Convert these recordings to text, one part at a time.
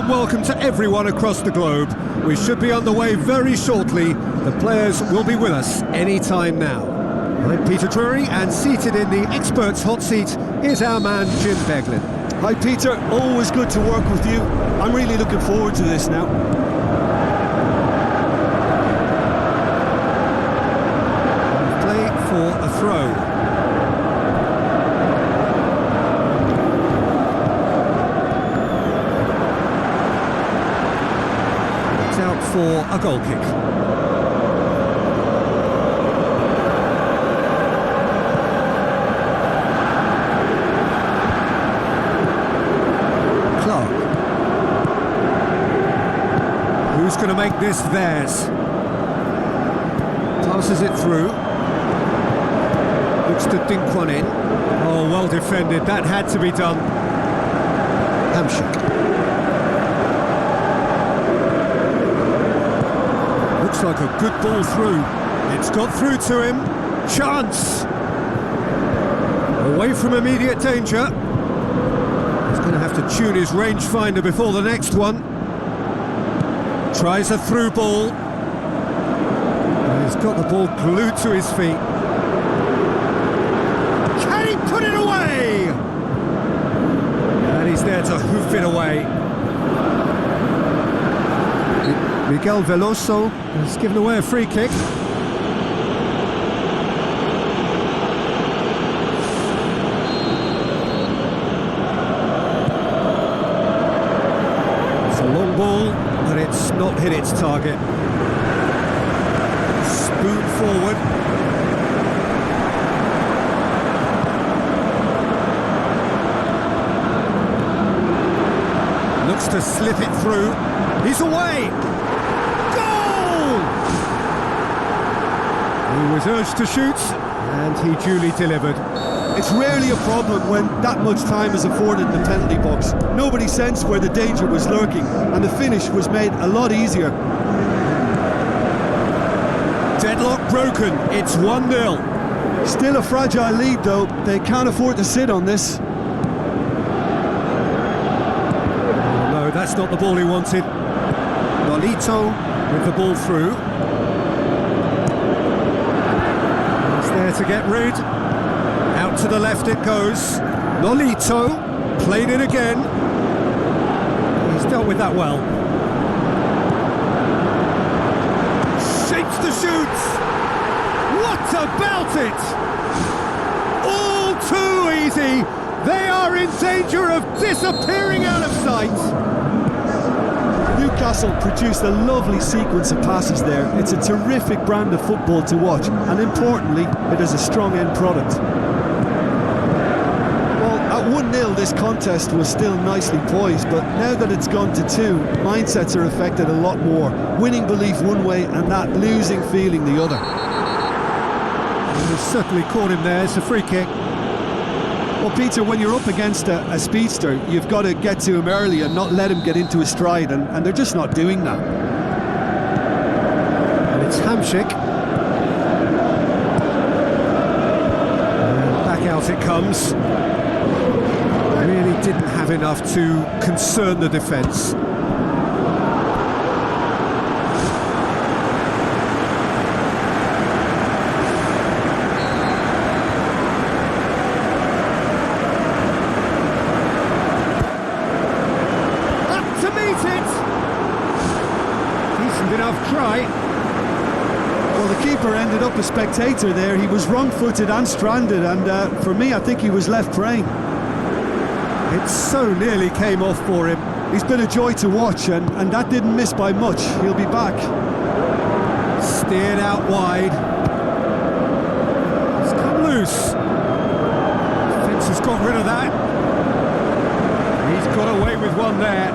Welcome to everyone across the globe. We should be on the way very shortly. The players will be with us any time now. I'm Peter Drury, and seated in the experts' hot seat is our man Jim Beglin. Hi Peter, always good to work with you. I'm really looking forward to this now. Play for a throw. For a goal kick. Clark. Who's going to make this theirs? Passes it through. Looks to dink one in. Oh, well defended. That had to be done. Hamshik. Looks like a good ball through. It's got through to him. Chance! Away from immediate danger. He's going to have to tune his rangefinder before the next one. Tries a through ball. And he's got the ball glued to his feet. Can he put it away? And he's there to hoof it away. Miguel Veloso has given away a free kick. It's a long ball, but it's not hit its target. Spoon forward. Looks to slip it through. He's away! He was urged to shoot, and he duly delivered. It's rarely a problem when that much time is afforded in the penalty box. Nobody sensed where the danger was lurking, and the finish was made a lot easier. Deadlock broken, it's 1-0. Still a fragile lead though, they can't afford to sit on this. Oh no, that's not the ball he wanted. Nolito with the ball through. There to get rid. Out to the left it goes. Nolito played it again. He's dealt with that well. Shapes the shoot. What about it? All too easy. They are in danger of disappearing out of sight. Newcastle produced a lovely sequence of passes there. It's a terrific brand of football to watch, and importantly, it is a strong end product. Well, at 1-0 this contest was still nicely poised, but now that it's gone to 2, mindsets are affected a lot more. Winning belief one way and that losing feeling the other. They've certainly caught him there. It's a free kick. Well, Peter, when you're up against a speedster, you've got to get to him early and not let him get into a stride, and they're just not doing that. And it's Hamshik. And back out it comes. Really didn't have enough to concern the defence. Enough try. Well, the keeper ended up a spectator there. He was wrong-footed and stranded, and for me, I think he was left praying. It so nearly came off for him. He's been a joy to watch, and that didn't miss by much. He'll be back. Steered out wide. He's come loose. Fence has got rid of that. He's got away with one there.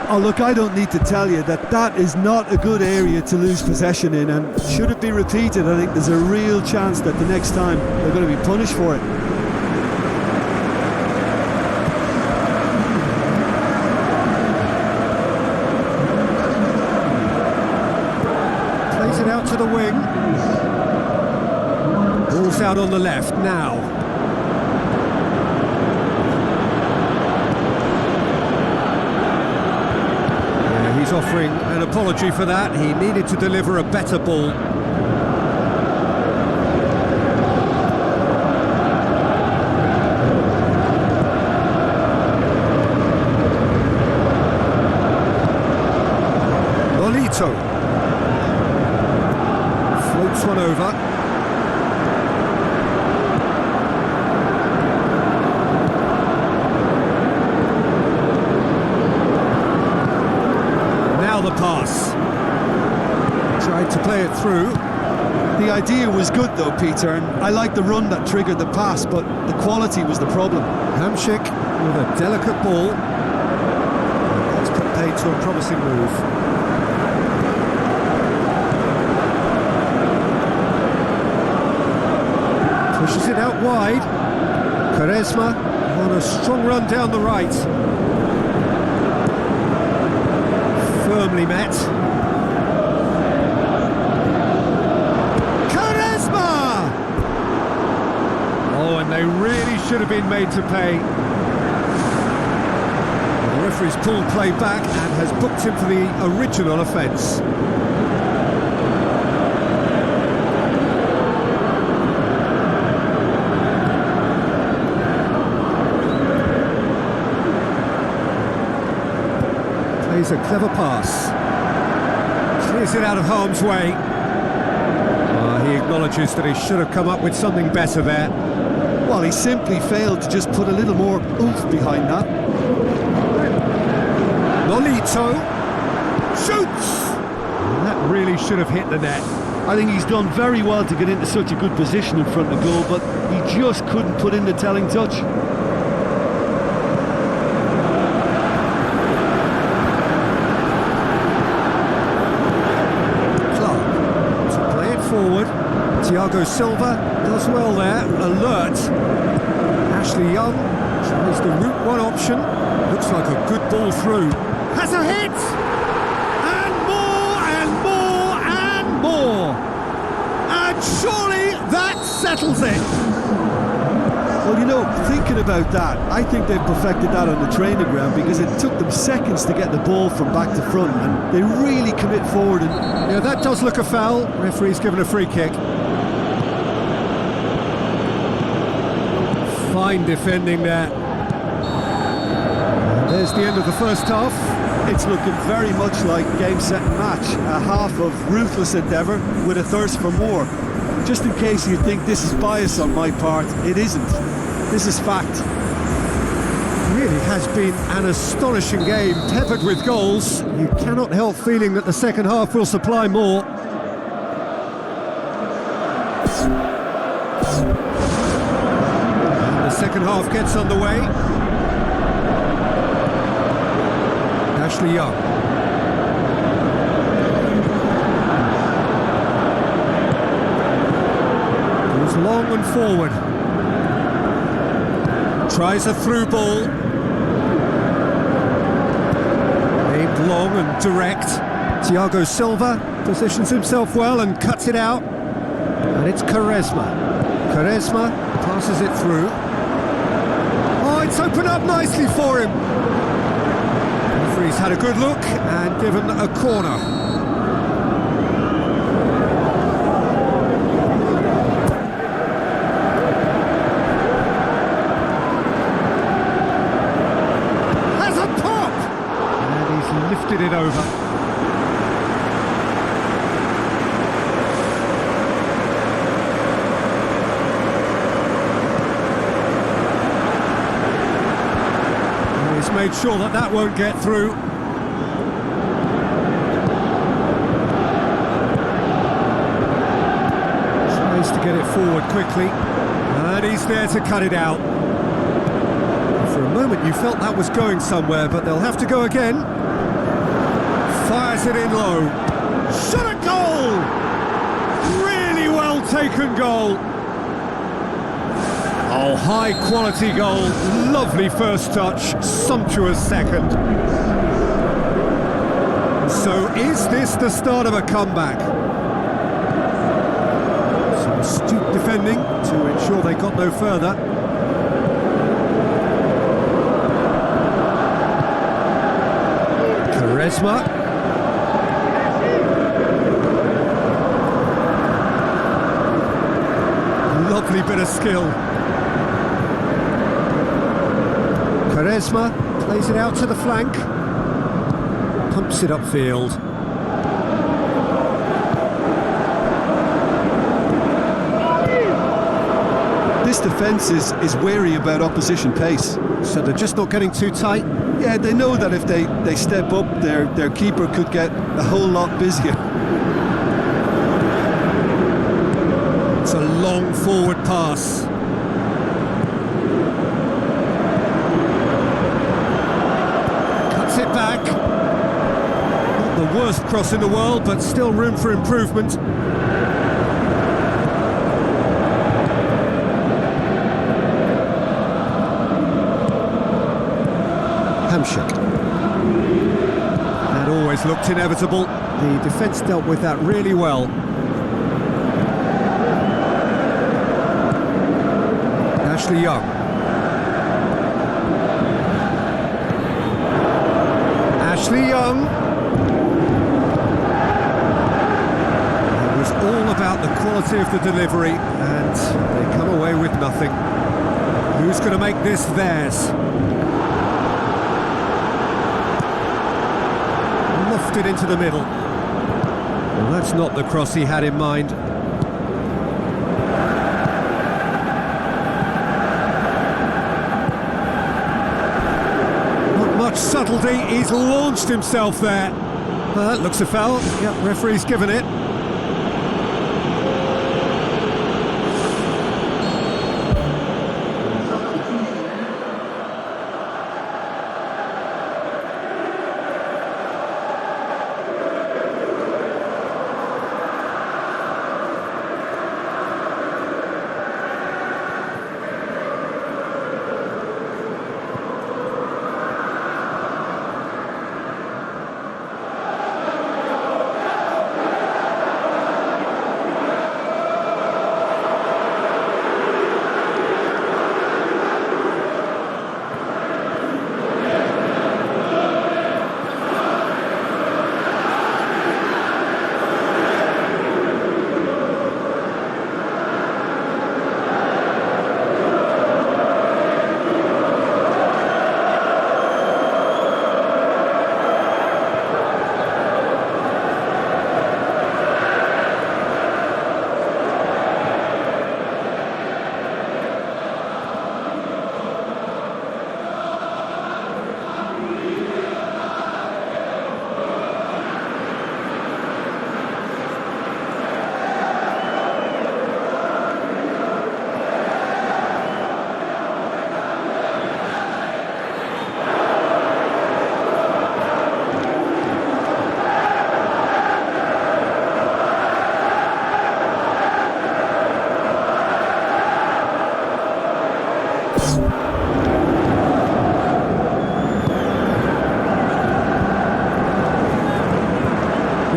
Oh, look, I don't need to tell you that that is not a good area to lose possession in, and should it be repeated, I think there's a real chance that the next time they're going to be punished for it. Plays it out to the wing. Ball's out on the left now. He's offering an apology for that. He needed to deliver a better ball. Lolito floats one over. The pass. Tried to play it through. The idea was good though, Peter, and I like the run that triggered the pass, but the quality was the problem. Hamsik with a delicate ball. That's put paid to a promising move. Pushes it out wide. Quaresma on a strong run down the right. Firmly met. Quaresma! Oh, and they really should have been made to pay. The referee's pulled play back and has booked him for the original offence. Plays a clever pass. Clears it out of harm's way. He acknowledges that he should have come up with something better there. Well, he simply failed to just put a little more oomph behind that. Lolito shoots! And that really should have hit the net. I think he's done very well to get into such a good position in front of goal, but he just couldn't put in the telling touch. Forward, Thiago Silva does well there, alert. Ashley Young tries the route one option, looks like a good ball through. Has a hit! And more and more and more! And surely that settles it! Well, you know, thinking about that, I think they've perfected that on the training ground because it took them seconds to get the ball from back to front and they really commit forward. And yeah, that does look a foul. Referee's given a free kick. Fine defending there. And there's the end of the first half. It's looking very much like game, set and match. A half of ruthless endeavour with a thirst for more. Just in case you think this is bias on my part, it isn't. This is fact. Really has been an astonishing game, peppered with goals. You cannot help feeling that the second half will supply more. And the second half gets underway. Ashley Young. Goes long and forward. Tries a through ball. Aimed long and direct. Thiago Silva positions himself well and cuts it out. And it's Quaresma. Quaresma passes it through. Oh, it's opened up nicely for him. The referee's had a good look and given a corner. Lifted it over. And he's made sure that that won't get through. Tries Has to get it forward quickly, and he's there to cut it out. For a moment you felt that was going somewhere, but they'll have to go again. Fires it in low. Shot a goal! Really well taken goal. Oh, high quality goal. Lovely first touch, sumptuous second. So is this the start of a comeback? Some astute defending to ensure they got no further. Charisma. Lovely bit of skill. Charisma plays it out to the flank. Pumps it upfield. This defence is wary about opposition pace. So they're just not getting too tight. Yeah, they know that if they step up, their keeper could get a whole lot busier. It's a long forward pass. Cuts it back. Not the worst cross in the world, but still room for improvement. That always looked inevitable. The defence dealt with that really well. Ashley Young. Ashley Young. It was all about the quality of the delivery, and they come away with nothing. Who's going to make this theirs? Lofted into the middle. Well, that's not the cross he had in mind. Not much subtlety, he's launched himself there. That looks a foul. Yep, referee's given it.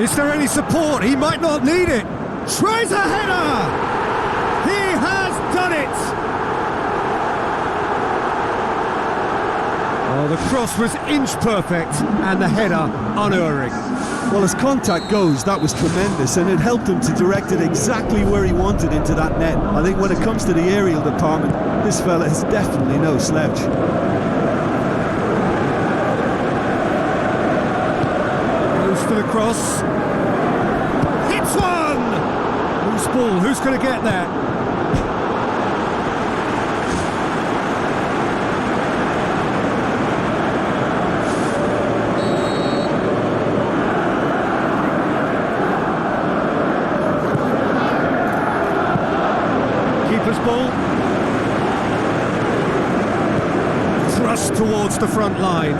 Is there any support? He might not need it. Tries a header! He has done it! Oh, the cross was inch perfect and the header unerring. Well, as contact goes, that was tremendous, and it helped him to direct it exactly where he wanted into that net. I think when it comes to the aerial department, this fella is definitely no slouch. Goes for the cross. Hits one! Loose ball, who's going to get there? towards the front line.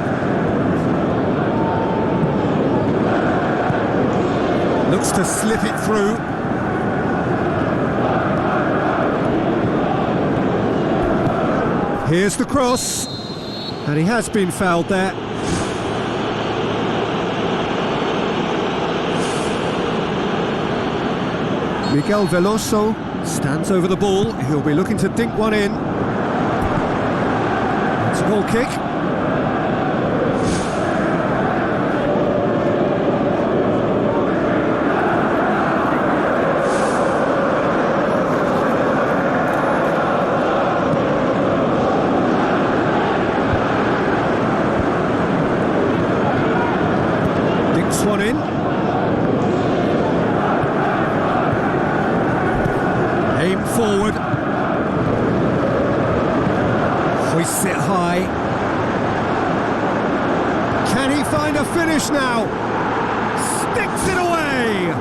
Looks to slip it through. Here's the cross, and he has been fouled there. Miguel Veloso stands over the ball. He'll be looking to dink one in. It's a goal kick. Dinks one in. Aim forward. Hoists it high. Can he find a finish now? Sticks it away.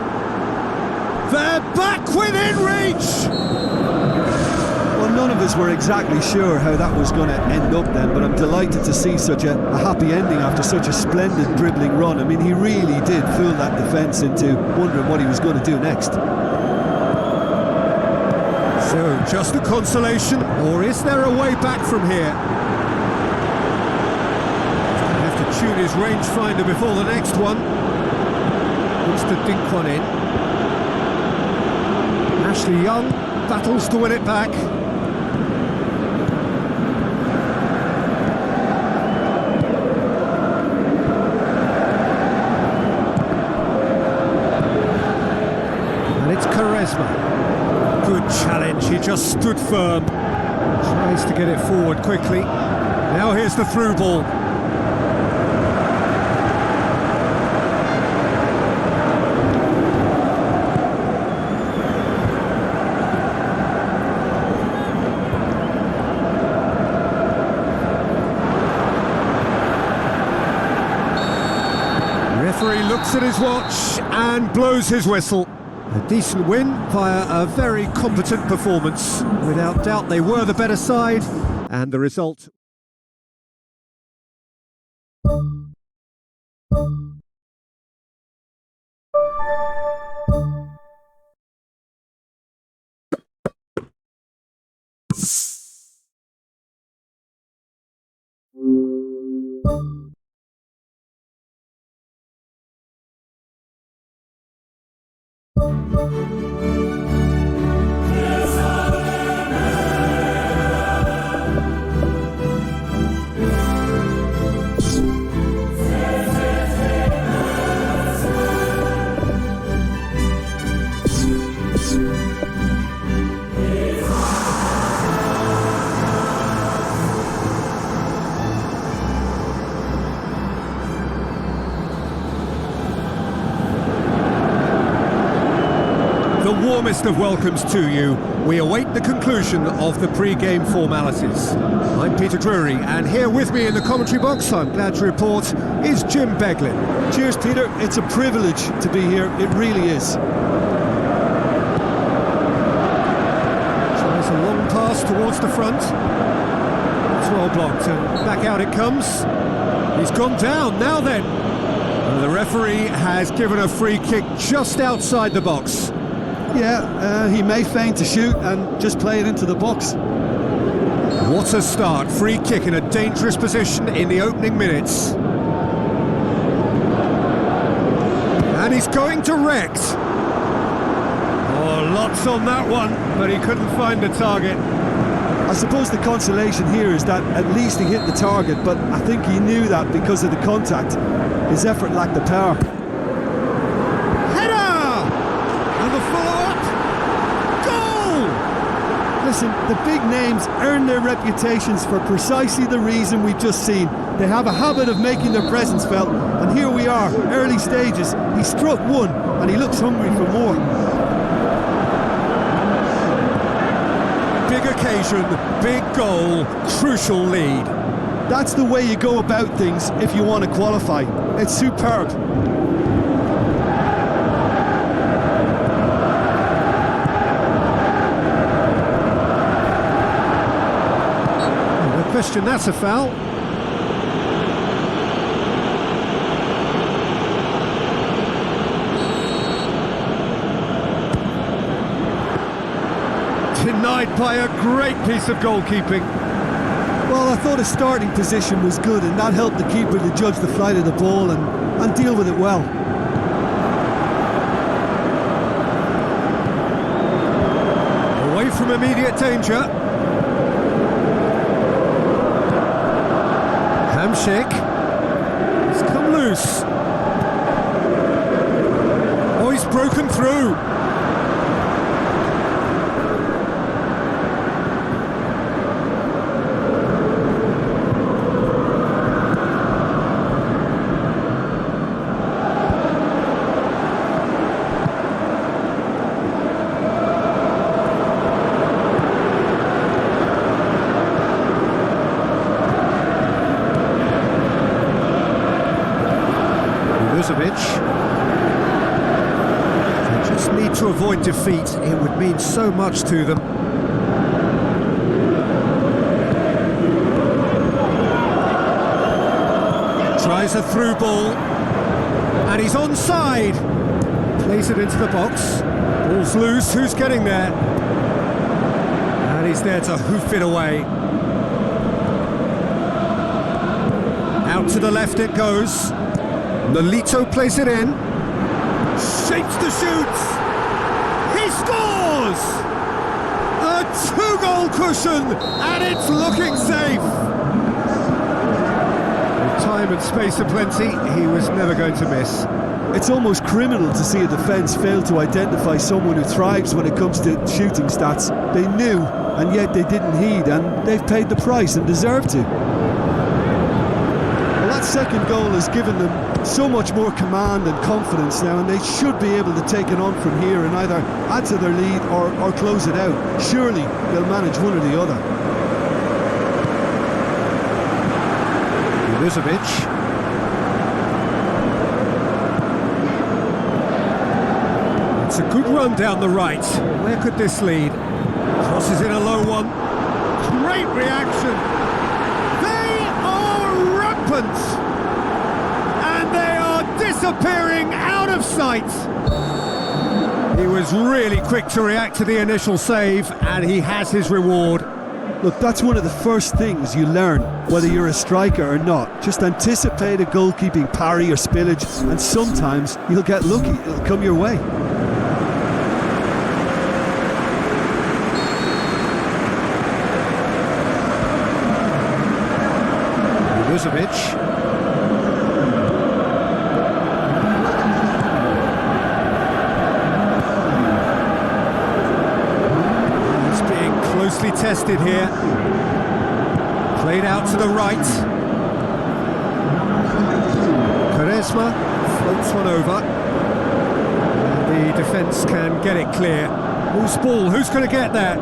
They're back within reach. Well, none of us were exactly sure how that was going to end up then, but I'm delighted to see such a happy ending after such a splendid dribbling run. I mean, he really did fool that defence into wondering what he was going to do next. So, just a consolation, or is there a way back from here? He's going to have to tune his rangefinder before the next one. Wants to dink one in. Ashley Young battles to win it back. And it's Quaresma. Good challenge, he just stood firm. Tries to get it forward quickly. Now here's the through ball. Referee looks at his watch and blows his whistle. A decent win via a very competent performance. Without doubt they were the better side, and the result the warmest of welcomes to you. We await the conclusion of the pre-game formalities. I'm Peter Drury, and here with me in the commentary box, I'm glad to report, is Jim Beglin. Cheers, Peter. It's a privilege to be here. It really is. Tries a long pass towards the front. It's well blocked, and back out it comes. He's gone down, now then. And the referee has given a free kick just outside the box. Yeah, he may feign to shoot and just play it into the box. What a start. Free kick in a dangerous position in the opening minutes. And he's going direct. Oh, lots on that one, but he couldn't find the target. I suppose the consolation here is that at least he hit the target, but I think he knew that because of the contact. His effort lacked the power. Listen, the big names earn their reputations for precisely the reason we've just seen. They have a habit of making their presence felt, and here we are, early stages. He struck one, and he looks hungry for more. Big occasion, big goal, crucial lead. That's the way you go about things if you want to qualify. It's superb. Question, that's a foul. denied by a great piece of goalkeeping. Well, I thought his starting position was good, and that helped the keeper to judge the flight of the ball and deal with it well. Away from immediate danger. Hamsik. He's come loose. Oh, he's broken through. They just need to avoid defeat. It would mean so much to them. Tries a through ball, and he's onside. Plays it into the box. Ball's loose. Who's getting there? And he's there to hoof it away. Out to the left it goes. Nolito plays it in, shapes the shoots, he scores! A two-goal cushion, and it's looking safe! With time and space aplenty, he was never going to miss. It's almost criminal to see a defence fail to identify someone who thrives when it comes to shooting stats. They knew, and yet they didn't heed, and they've paid the price and deserve to. That second goal has given them so much more command and confidence now, and they should be able to take it on from here and either add to their lead or close it out. Surely they'll manage one or the other. Milicevic. It's a good run down the right. Where could this lead? Crosses in a low one. Great reaction. And they are disappearing out of sight. He was really quick to react to the initial save, and he has his reward. Look, that's one of the first things you learn, whether you're a striker or not. Just anticipate a goalkeeping parry or spillage, and sometimes you'll get lucky. It'll come your way. Milicevic. He's being closely tested here. Played out to the right. Quaresma floats one over. And the defence can get it clear. Who's ball? Who's going to get that?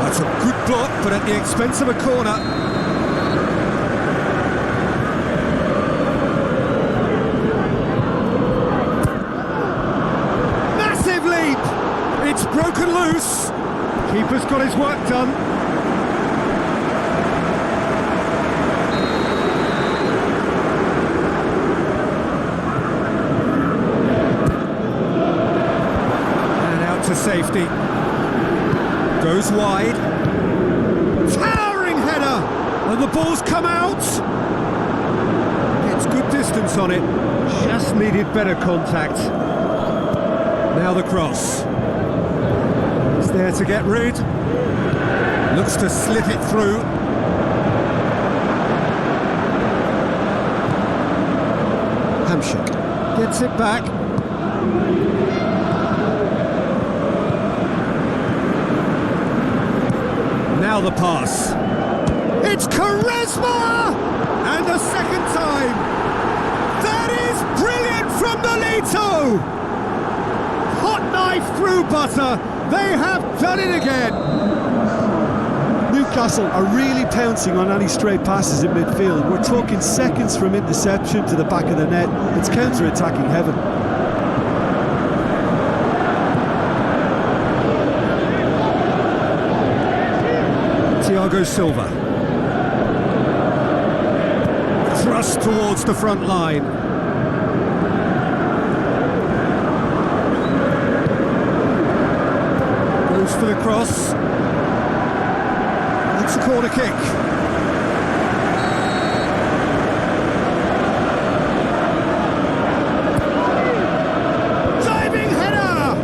That's a good block, but at the expense of a corner. Massive leap! It's broken loose. Keeper's got his work done. And out to safety. Goes wide. Towering header! And the ball's come out! Gets good distance on it. Just needed better contact. Now the cross. He's there to get rid. Looks to slip it through. Hamsik gets it back. Now the pass. It's Quaresma! And the second time. That is brilliant from Nolito! Hot knife through butter. They have done it again. Newcastle are really pouncing on any stray passes in midfield. We're talking seconds from interception to the back of the net. It's counter-attacking heaven. Thiago Silva. Thrust towards the front line. Goes for the cross. That's a corner kick. Diving header!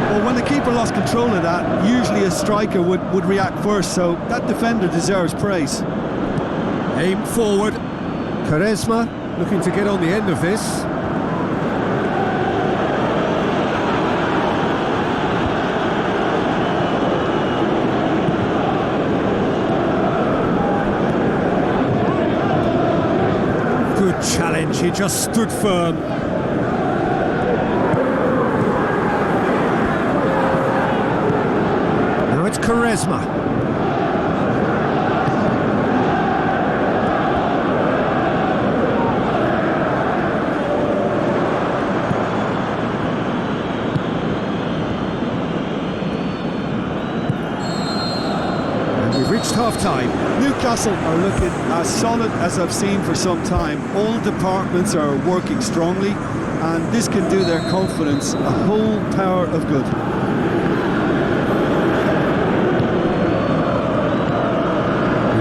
Well, when the keeper lost control of that, usually a striker would react first, so that defender deserves praise. Aim forward. Quaresma looking to get on the end of this. Good challenge, he just stood firm. Now it's Quaresma. We've reached half-time. Newcastle are looking as solid as I've seen for some time. All departments are working strongly, and this can do their confidence a whole power of good.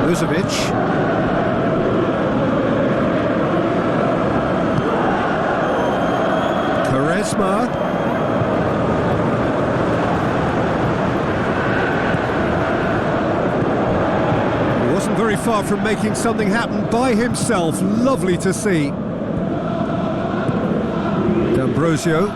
Milosevic. Quaresma. Very far from making something happen by himself. Lovely to see. D'Ambrosio.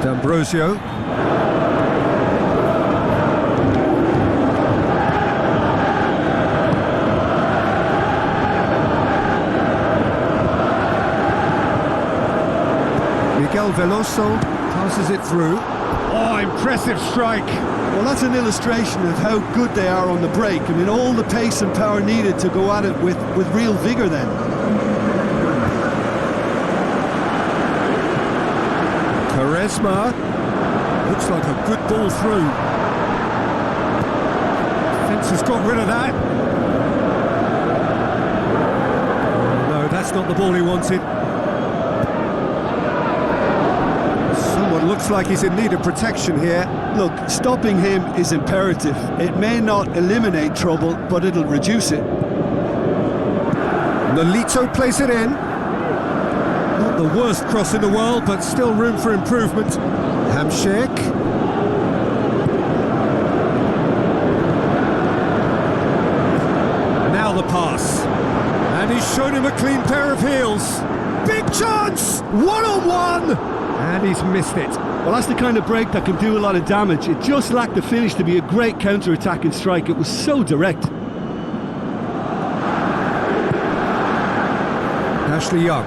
D'Ambrosio. Miguel Veloso passes it through. Oh, impressive strike. Well, that's an illustration of how good they are on the break. I mean, all the pace and power needed to go at it with real vigour then. Quaresma. Looks like a good ball through. Fence has got rid of that. No, that's not the ball he wanted. Looks like he's in need of protection here. Look, stopping him is imperative. It may not eliminate trouble, but it'll reduce it. Nolito plays it in. Not the worst cross in the world, but still room for improvement. Hamšík. Now the pass. And he's shown him a clean pair of heels. Big chance! One-on-one! And he's missed it. Well, that's the kind of break that can do a lot of damage. It just lacked the finish to be a great counter-attacking strike. It was so direct. Ashley Young.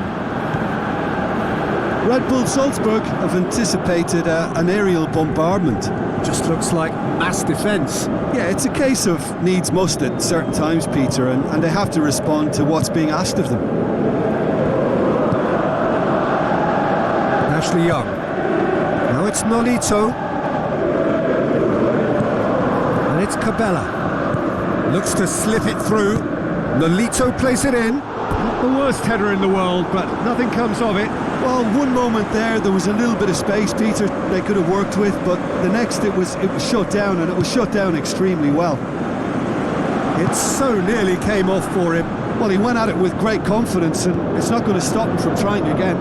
Red Bull Salzburg have anticipated an aerial bombardment. Just looks like mass defence. Yeah, it's a case of needs must at certain times, Peter, and they have to respond to what's being asked of them. Ashley Young. Now it's Nolito. And it's Cabela. Looks to slip it through. Nolito plays it in. Not the worst header in the world, but nothing comes of it. Well, one moment there was a little bit of space, Peter, they could have worked with, but the next it was shut down, and it was shut down extremely well. It so nearly came off for him. Well, he went at it with great confidence, and it's not going to stop him from trying again.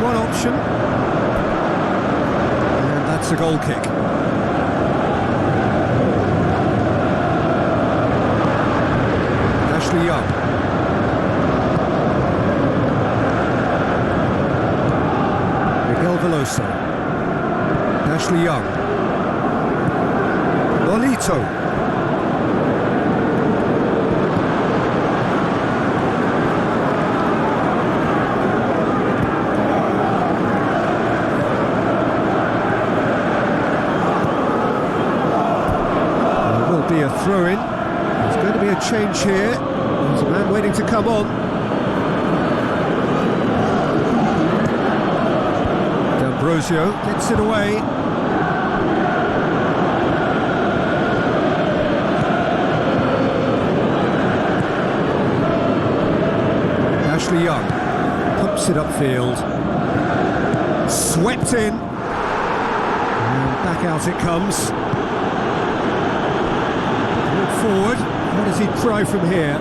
Option. And that's a goal kick. Ashley Young. Miguel Veloso. Ashley Young. Nolito. Be a throw-in. There's going to be a change here. There's a man waiting to come on. Ambrosio gets it away. Ashley Young pumps it upfield. Swept in. And back out it comes. Look forward. What does he try from here?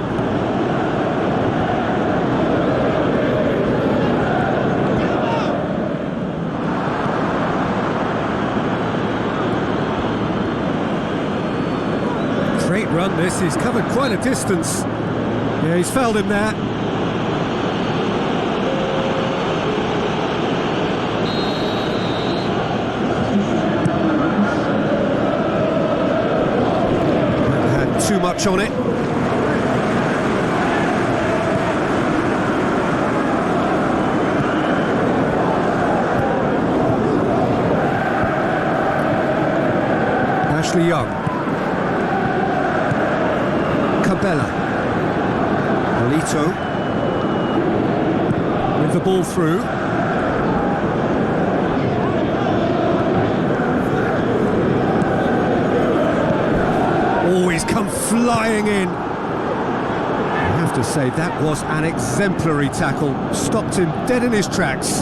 Great run this, he's covered quite a distance. Yeah, he's fouled him there. Had too much on it. Ashley Young. Cabela. Alito with the ball through. Oh, he's come flying in. I have to say, that was an exemplary tackle. Stopped him dead in his tracks.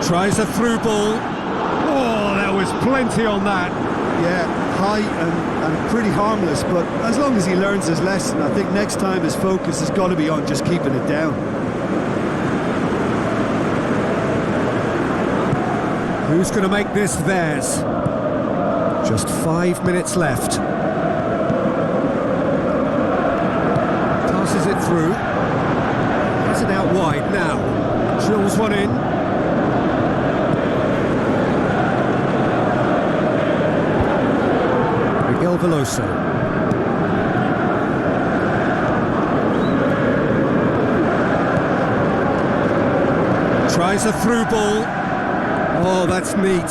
Tries a through ball. Oh, there was plenty on that. Yeah, high and pretty harmless, but as long as he learns his lesson, I think next time his focus has got to be on just keeping it down. Who's going to make this theirs? Just 5 minutes left. Passes it through. Has it out wide now. Drills one in. Miguel Veloso. Tries a through ball. Oh, that's neat.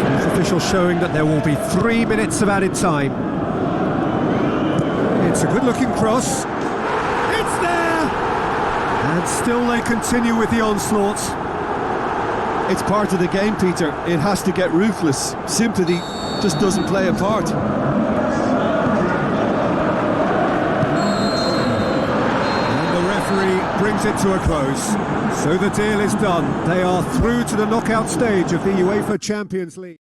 Fourth official showing that there will be 3 minutes of added time. It's a good-looking cross. It's there! And still they continue with the onslaught. It's part of the game, Peter. It has to get ruthless. Sympathy just doesn't play a part. Brings it to a close. So the deal is done. They are through to the knockout stage of the UEFA Champions League.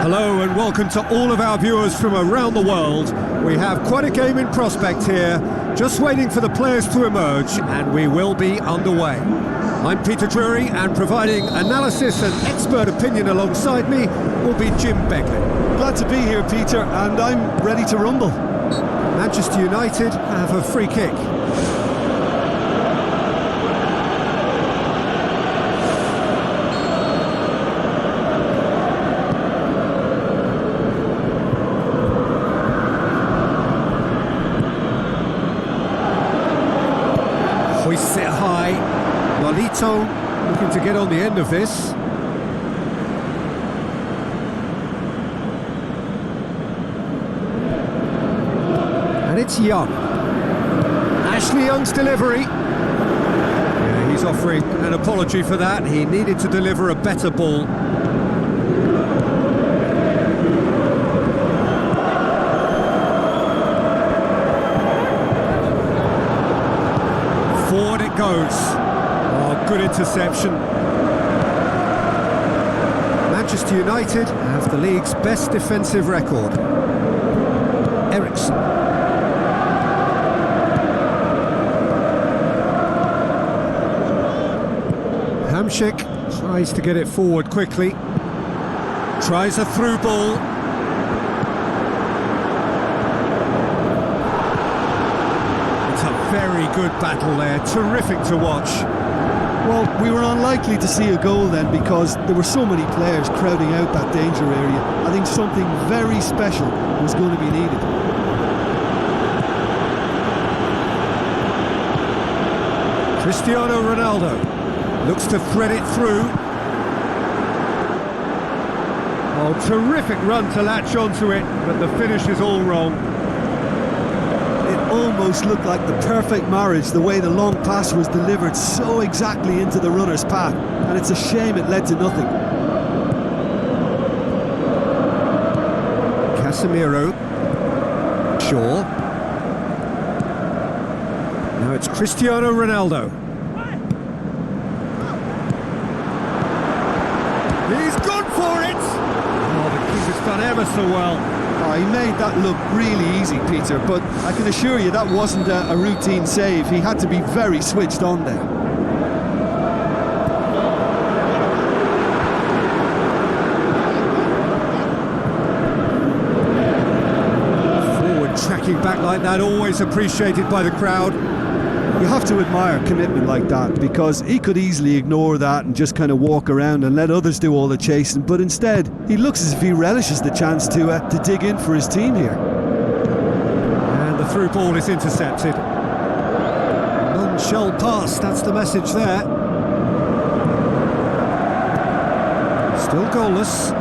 Hello and welcome to all of our viewers from around the world. We have quite a game in prospect here, just waiting for the players to emerge, and we will be underway. I'm Peter Drury, and providing analysis and expert opinion alongside me will be Jim Begley. Glad to be here, Peter, and I'm ready to rumble. Manchester United have a free kick. Hoists it high. Lolito looking to get on the end of this. And it's Young. Ashley Young's delivery. Yeah, he's offering an apology for that. He needed to deliver a better ball. Forward it goes. Oh, good interception. Manchester United have the league's best defensive record. Ericsson. Hamšík tries to get it forward quickly. Tries a through ball. It's a very good battle there. Terrific to watch. Well, we were unlikely to see a goal then because there were so many players crowding out that danger area. I think something very special was going to be needed. Cristiano Ronaldo looks to thread it through. Oh, terrific run to latch onto it, but the finish is all wrong. It almost looked like the perfect marriage, the way the long pass was delivered so exactly into the runner's path, and it's a shame it led to nothing. Casemiro. Shaw. Now it's Cristiano Ronaldo. He's gone for it! Oh, the keeper's done ever so well. Oh, he made that look really easy, Peter, but I can assure you that wasn't a routine save. He had to be very switched on there. Forward tracking back like that, always appreciated by the crowd. You have to admire commitment like that because he could easily ignore that and just kind of walk around and let others do all the chasing, but instead he looks as if he relishes the chance to dig in for his team here. And the through ball is intercepted. None shall pass, that's the message there. Still goalless.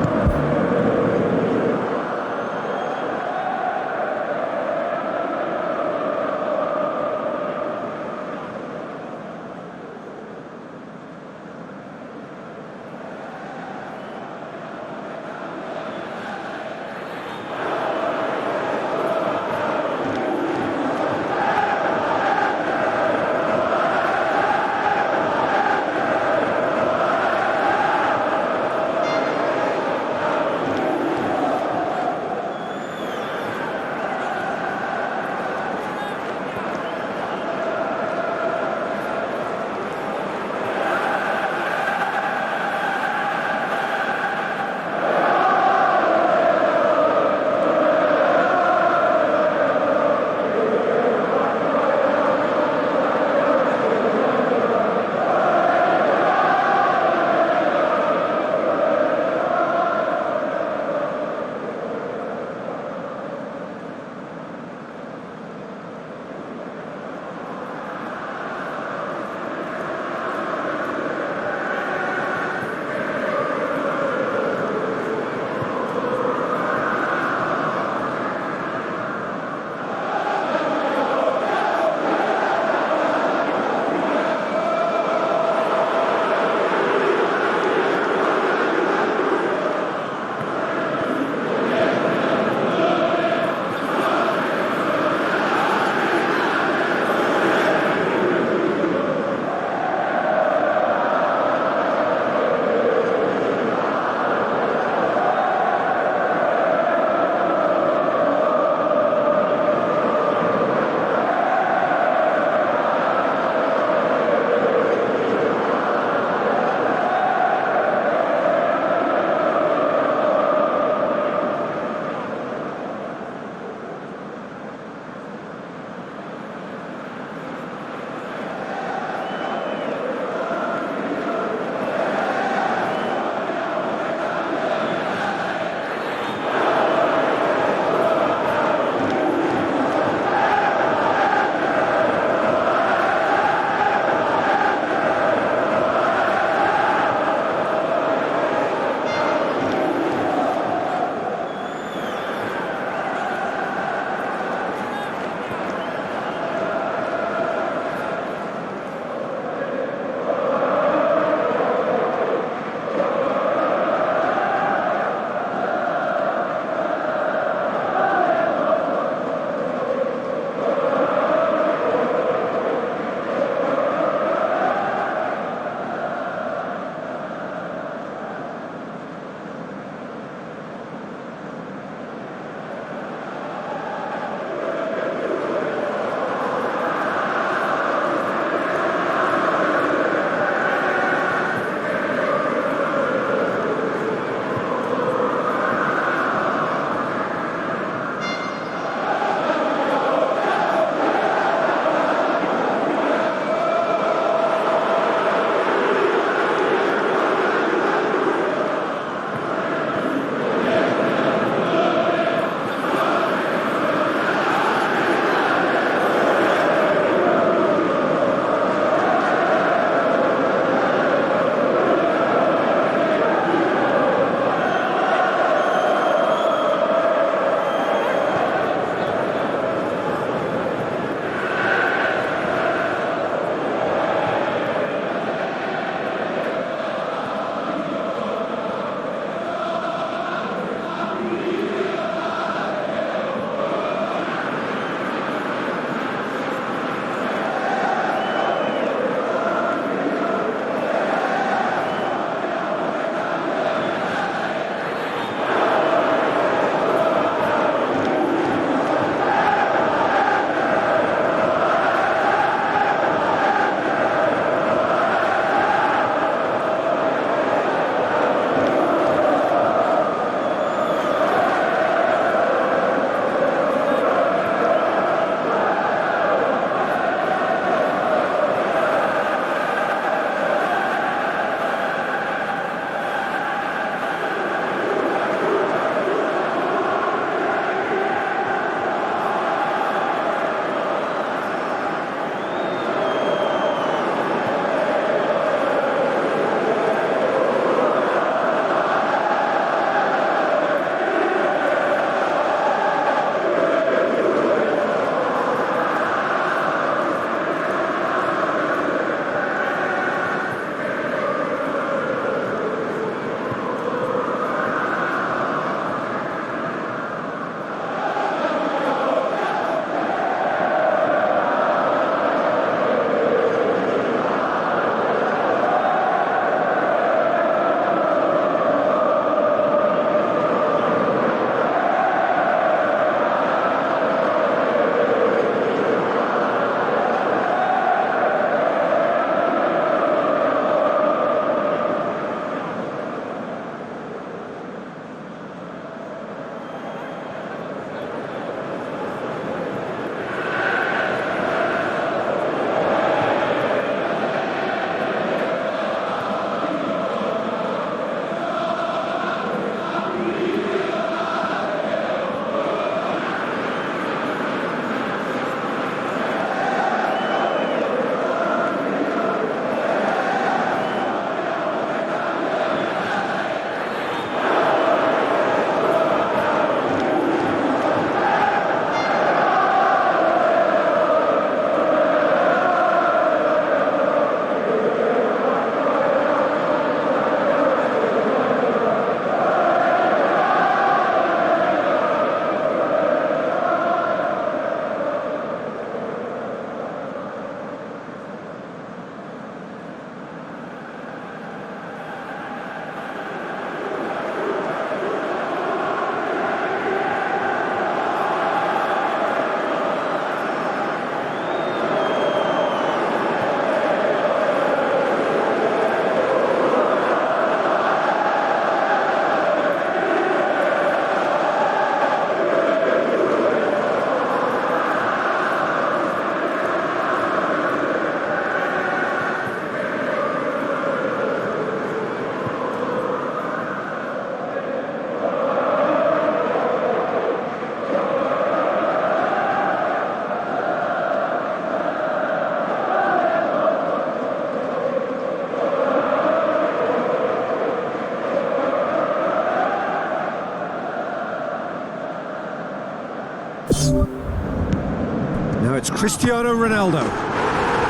Cristiano Ronaldo.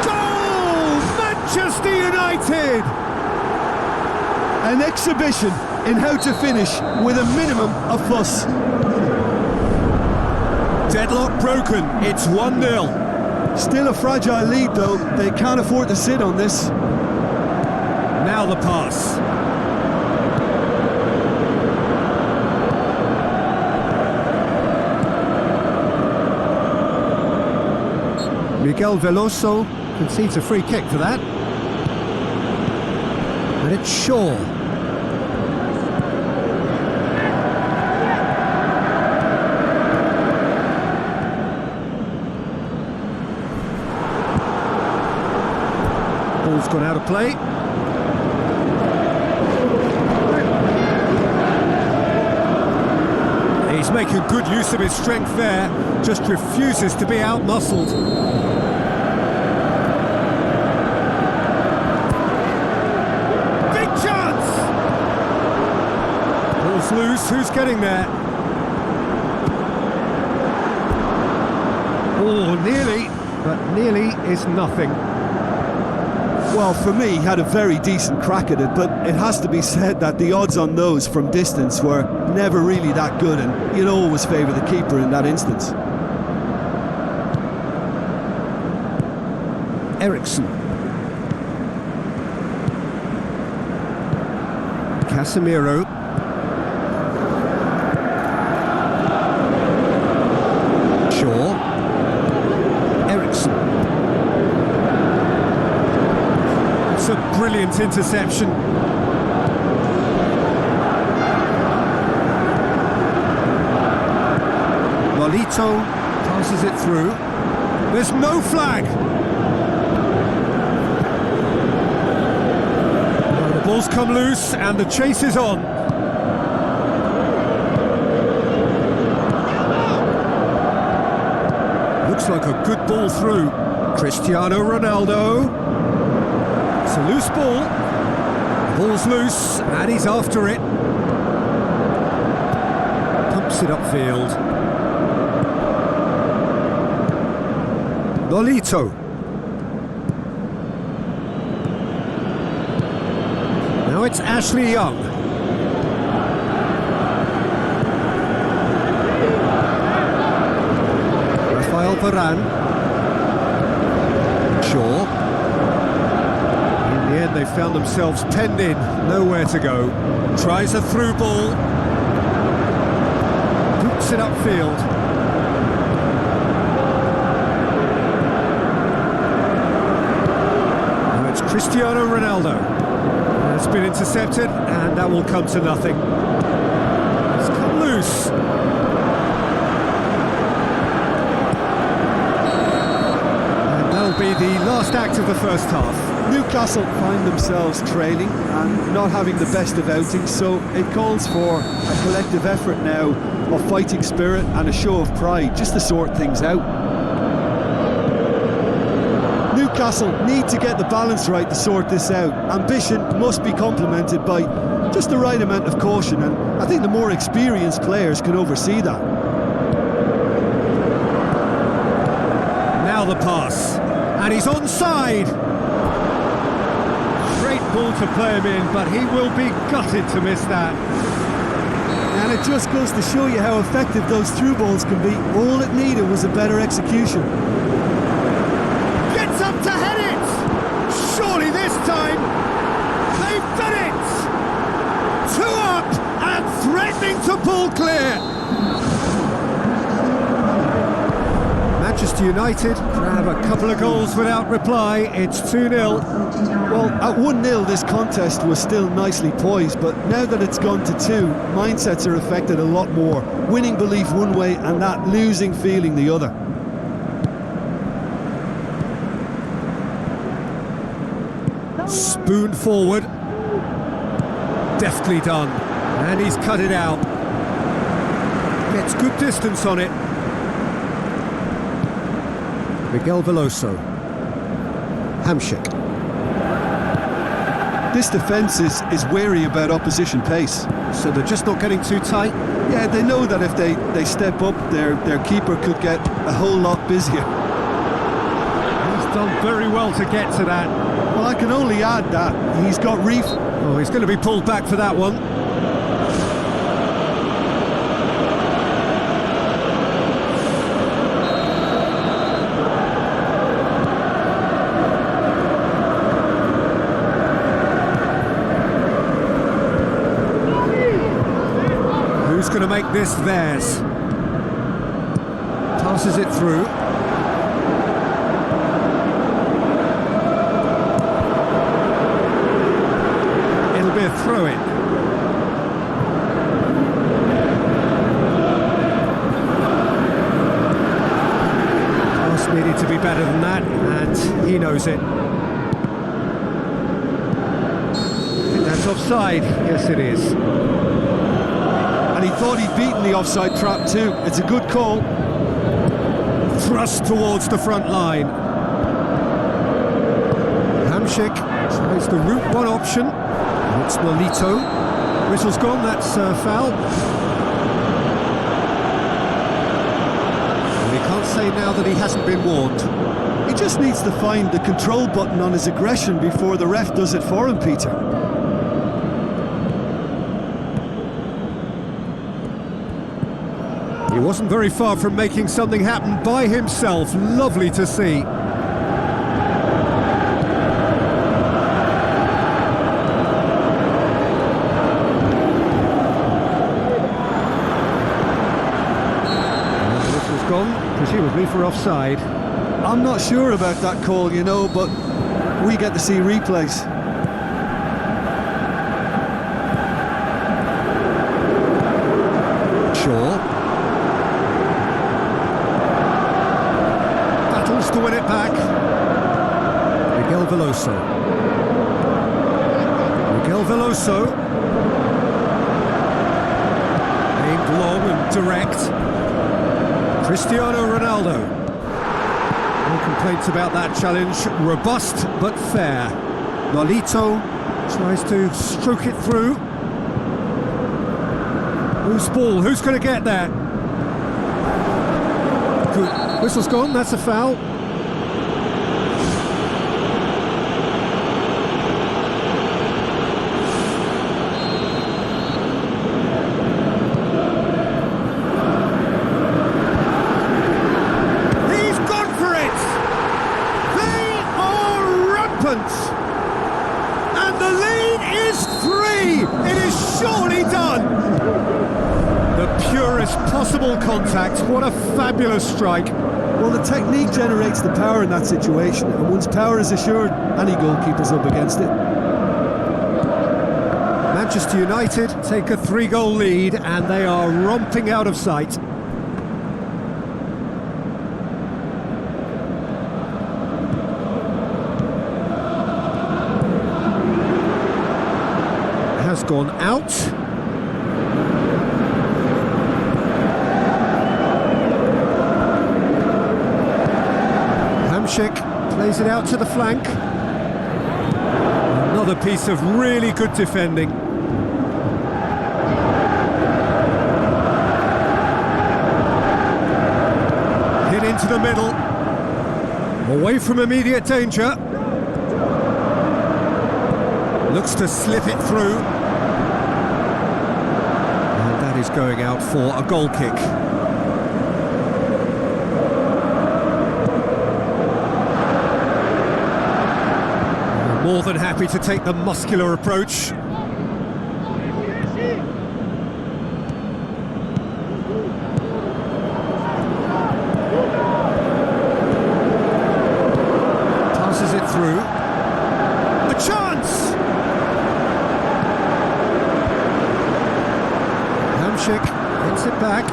Goal! Manchester United! An exhibition in how to finish with a minimum of fuss. Deadlock broken, it's 1-0. Still a fragile lead though, they can't afford to sit on this. Now the pass. Miguel Veloso concedes a free kick for that. And it's Shaw. Ball's gone out of play. He's making good use of his strength there, just refuses to be out-muscled. Big chance! Ball's loose, who's getting there? Oh, nearly, but nearly is nothing. Well, for me, he had a very decent crack at it, but it has to be said that the odds on those from distance were never really that good, and you'd always favour the keeper in that instance. Ericsson. Casemiro. Shaw. Ericsson. It's a brilliant interception. Lolito passes it through. There's no flag. Well, the ball's come loose and the chase is on. Looks like a good ball through. Cristiano Ronaldo. It's a loose ball. The ball's loose and he's after it. Pumps it upfield. Lolito. Now it's Ashley Young. Rafael Varane. Shaw. In the end they found themselves penned in, nowhere to go. Tries a through ball. Boots it upfield. Cristiano Ronaldo has been intercepted and that will come to nothing. It's come loose. And that'll be the last act of the first half. Newcastle find themselves trailing and not having the best of outings, so it calls for a collective effort now of fighting spirit and a show of pride just to sort things out. Newcastle need to get the balance right to sort this out. Ambition must be complemented by just the right amount of caution, and I think the more experienced players can oversee that. Now the pass, and he's onside. Great ball to play him in, but he will be gutted to miss that. And it just goes to show you how effective those through balls can be. All it needed was a better execution. Up to head it! Surely this time they've done it! 2 up and threatening to pull clear! Manchester United grab a couple of goals without reply. It's 2-0. Well, at 1-0 this contest was still nicely poised, but now that it's gone to 2, mindsets are affected a lot more. Winning belief one way and that losing feeling the other. Spoon forward, deftly done, and he's cut it out. Gets good distance on it. Miguel Veloso. Hamshik. This defence is wary about opposition pace. So they're just not getting too tight? Yeah, they know that if they step up, their keeper could get a whole lot busier. done very well to get to that. Well, I can only add that he's got Oh, he's going to be pulled back for that one. Who's going to make this theirs? Passes it through. It'll be a throw-in. Pass needed to be better than that, and he knows it. I think that's offside. Yes, it is. And he thought he'd beaten the offside trap too. It's a good call. Thrust towards the front line. Hamšík tries the route one option. It's Nolito. Whistle's gone, that's foul. And he can't say now that he hasn't been warned. He just needs to find the control button on his aggression before the ref does it for him, Peter. He wasn't very far from making something happen by himself. Lovely to see. This was gone, presumably for offside. I'm not sure about that call, you know, but we get to see replays. Shaw. Battles to win it back. Miguel Veloso. Miguel Veloso. Aimed long and direct. Cristiano Ronaldo. No complaints about that challenge. Robust but fair. Nolito tries to stroke it through. Who's ball? Who's going to get there? Good. Whistle's gone, that's a foul. He's gone for it! They are rampant! And the lead is 3! It is surely done! The purest possible contact. What a fabulous strike. Well, the technique generates the power in that situation, and once power is assured, any goalkeeper's up against it. Manchester United take a 3-goal lead, and they are romping out of sight. Has gone out. Hamšík plays it out to the flank. Another piece of really good defending. Hit into the middle. Away from immediate danger. Looks to slip it through. And that is going out for a goal kick. More than happy to take the muscular approach. Passes it through. A chance! Hamšík hits it back.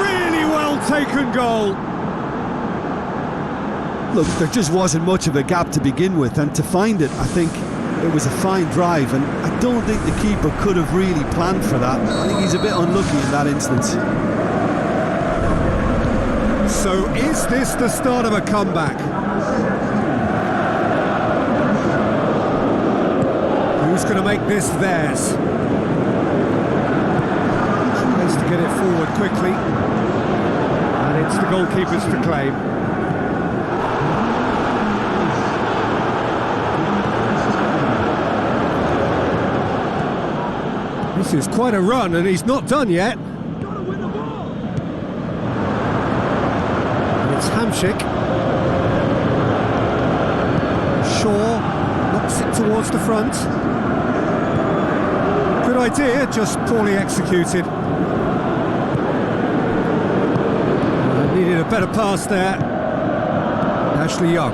Really well taken goal. Look, there just wasn't much of a gap to begin with, and to find it, I think it was a fine drive, and I don't think the keeper could have really planned for that. I think he's a bit unlucky in that instance. So is this the start of a comeback? Who's going to make this theirs? Tries to get it forward quickly, and it's the goalkeepers to claim. This is quite a run, and he's not done yet. And it's Hamsik. Shaw knocks it towards the front. Good idea, just poorly executed. Needed a better pass there. Ashley Young.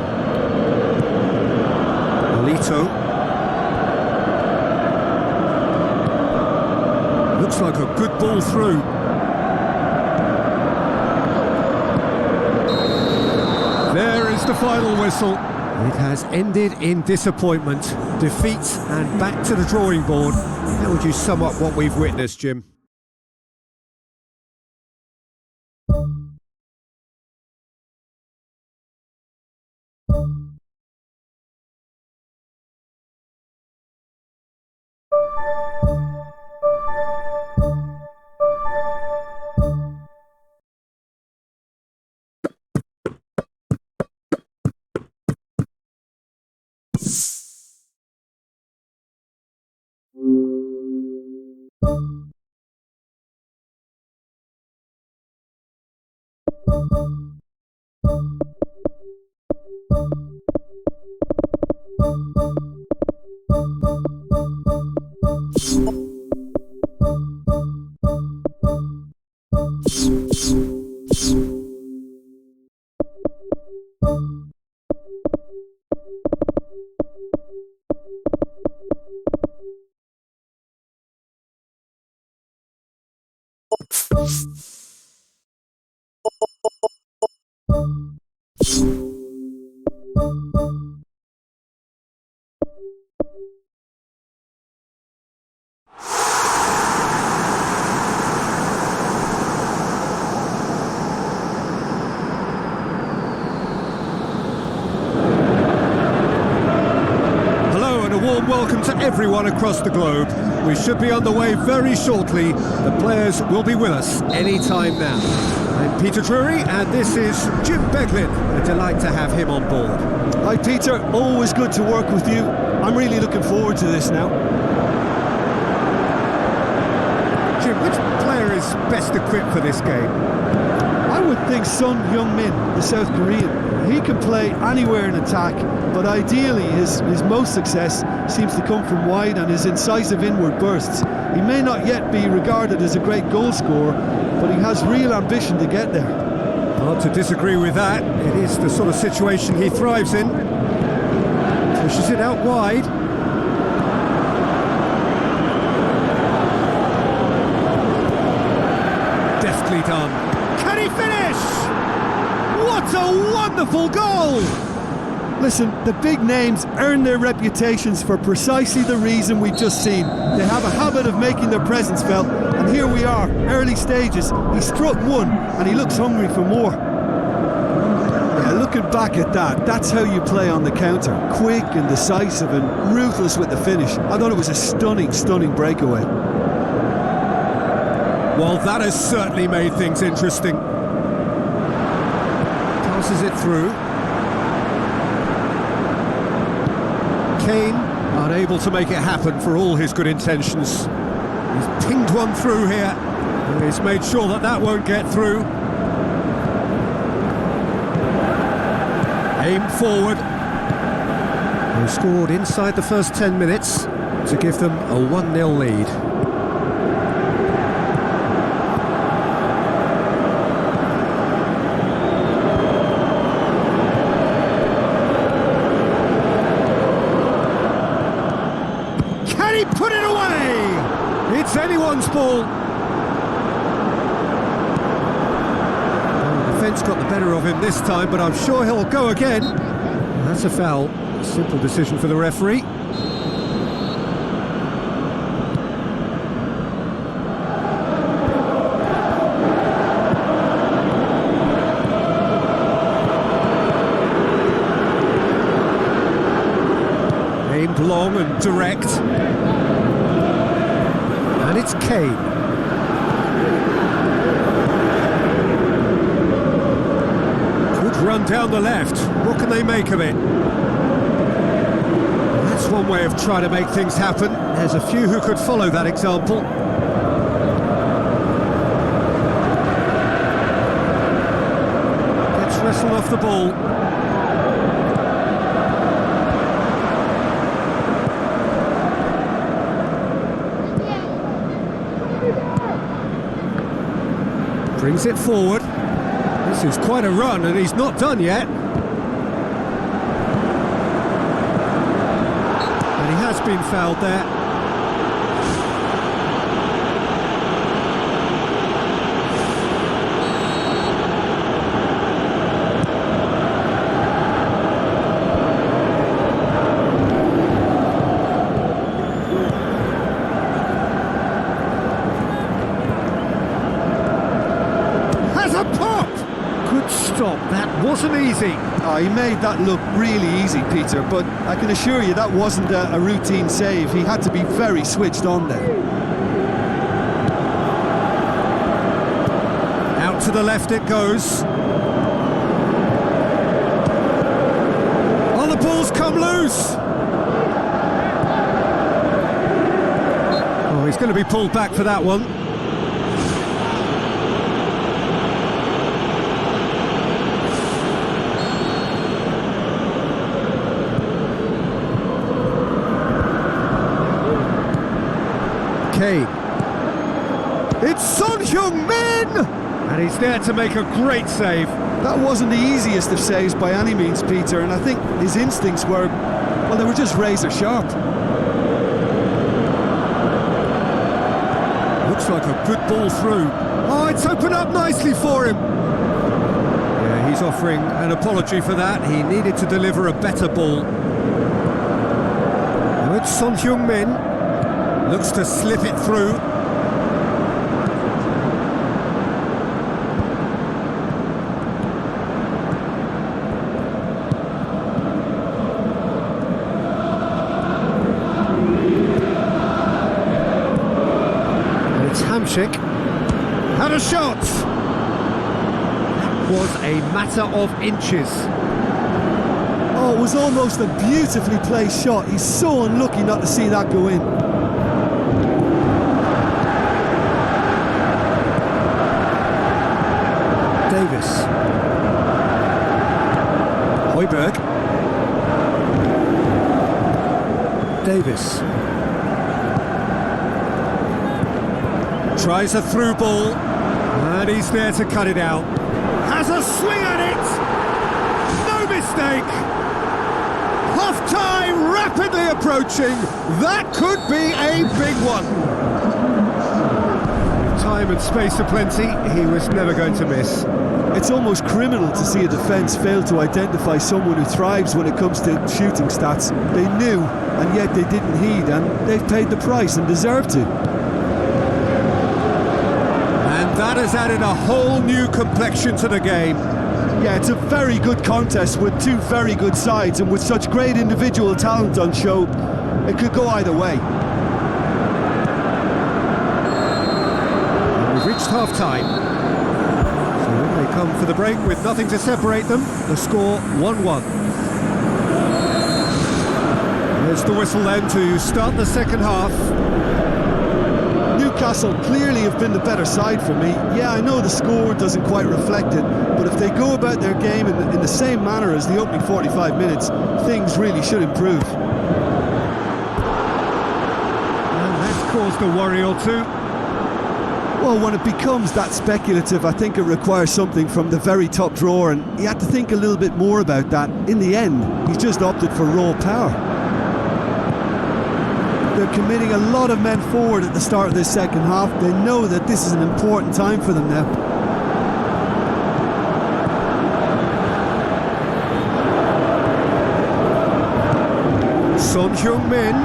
Alito. Looks like a good ball through. There is the final whistle. It has ended in disappointment, defeat, and back to the drawing board. How would you sum up what we've witnessed, Jim? Welcome to everyone across the globe. We should be on the way very shortly. The players will be with us any time now. I'm Peter Drury and this is Jim Beglin. A delight to have him on board. Hi Peter, always good to work with you. I'm really looking forward to this now. Jim, which player is best equipped for this game? I would think Son Heung-min, the South Korean. He can play anywhere in attack, but ideally his most success seems to come from wide and his incisive inward bursts. He may not yet be regarded as a great goal scorer, but he has real ambition to get there. Hard to disagree with that. It is the sort of situation he thrives in. Pushes it out wide. Deftly done. Can he finish? What a wonderful goal! Listen, the big names earn their reputations for precisely the reason we've just seen. They have a habit of making their presence felt, and here we are, early stages. He struck one, and he looks hungry for more. Yeah, looking back at that, that's how you play on the counter. Quick and decisive and ruthless with the finish. I thought it was a stunning, stunning breakaway. Well, that has certainly made things interesting. Passes it through. Kane unable to make it happen for all his good intentions. He's pinged one through here, and he's made sure that that won't get through. Aim forward. They scored inside the first 10 minutes to give them a 1-0 lead. Put it away! It's anyone's ball. The defence got the better of him this time, but I'm sure he'll go again. That's a foul. Simple decision for the referee. Aimed long and direct. And it's Kane. Good run down the left. What can they make of it? That's one way of trying to make things happen. There's a few who could follow that example. wrestle off the ball. Brings it forward. This is quite a run, and he's not done yet. And he has been fouled there. A pop! Good stop, that wasn't easy. Oh, he made that look really easy, Peter, but I can assure you that wasn't a routine save. He had to be very switched on there. Out to the left it goes. Oh, the ball's come loose! Oh, he's going to be pulled back for that one. Kane. It's Son Heung-min! And he's there to make a great save. That wasn't the easiest of saves by any means, Peter, and I think his instincts were, well, they were just razor sharp. Looks like a good ball through. Oh, it's opened up nicely for him. Yeah, he's offering an apology for that. He needed to deliver a better ball. Now it's Son Heung-min. Looks to slip it through. And it's Hamsik. Had a shot! That was a matter of inches. Oh, it was almost a beautifully placed shot. He's so unlucky not to see that go in. Davis. Højbjerg. Davis. Tries a through ball, and he's there to cut it out. Has a swing at it! No mistake! Half-time rapidly approaching. That could be a big one. Time and space aplenty, he was never going to miss. It's almost criminal to see a defence fail to identify someone who thrives when it comes to shooting stats. They knew, and yet they didn't heed, and they've paid the price and deserve to. And that has added a whole new complexion to the game. Yeah, it's a very good contest with two very good sides, and with such great individual talent on show, it could go either way. We've reached half-time. So they come for the break with nothing to separate them. The score 1-1. There's the whistle then to start the second half. Newcastle clearly have been the better side for me. Yeah, I know the score doesn't quite reflect it, but if they go about their game in the same manner as the opening 45 minutes, things really should improve. And that's caused a worry or two. Well, when it becomes that speculative, I think it requires something from the very top drawer, and he had to think a little bit more about that. In the end, he's just opted for raw power. They're committing a lot of men forward at the start of this second half. They know that this is an important time for them now. Son Heung-min.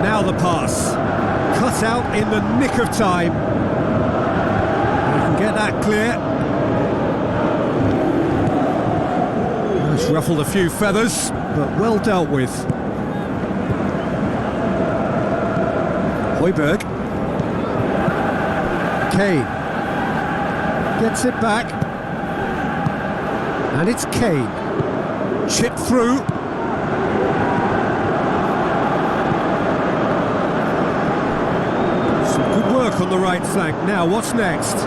Now the pass. Cut out in the nick of time. You can get that clear. It's ruffled a few feathers, but well dealt with. Højbjerg. Kane. Gets it back. And it's Kane. Chip through. Some good work on the right flank. Now, what's next?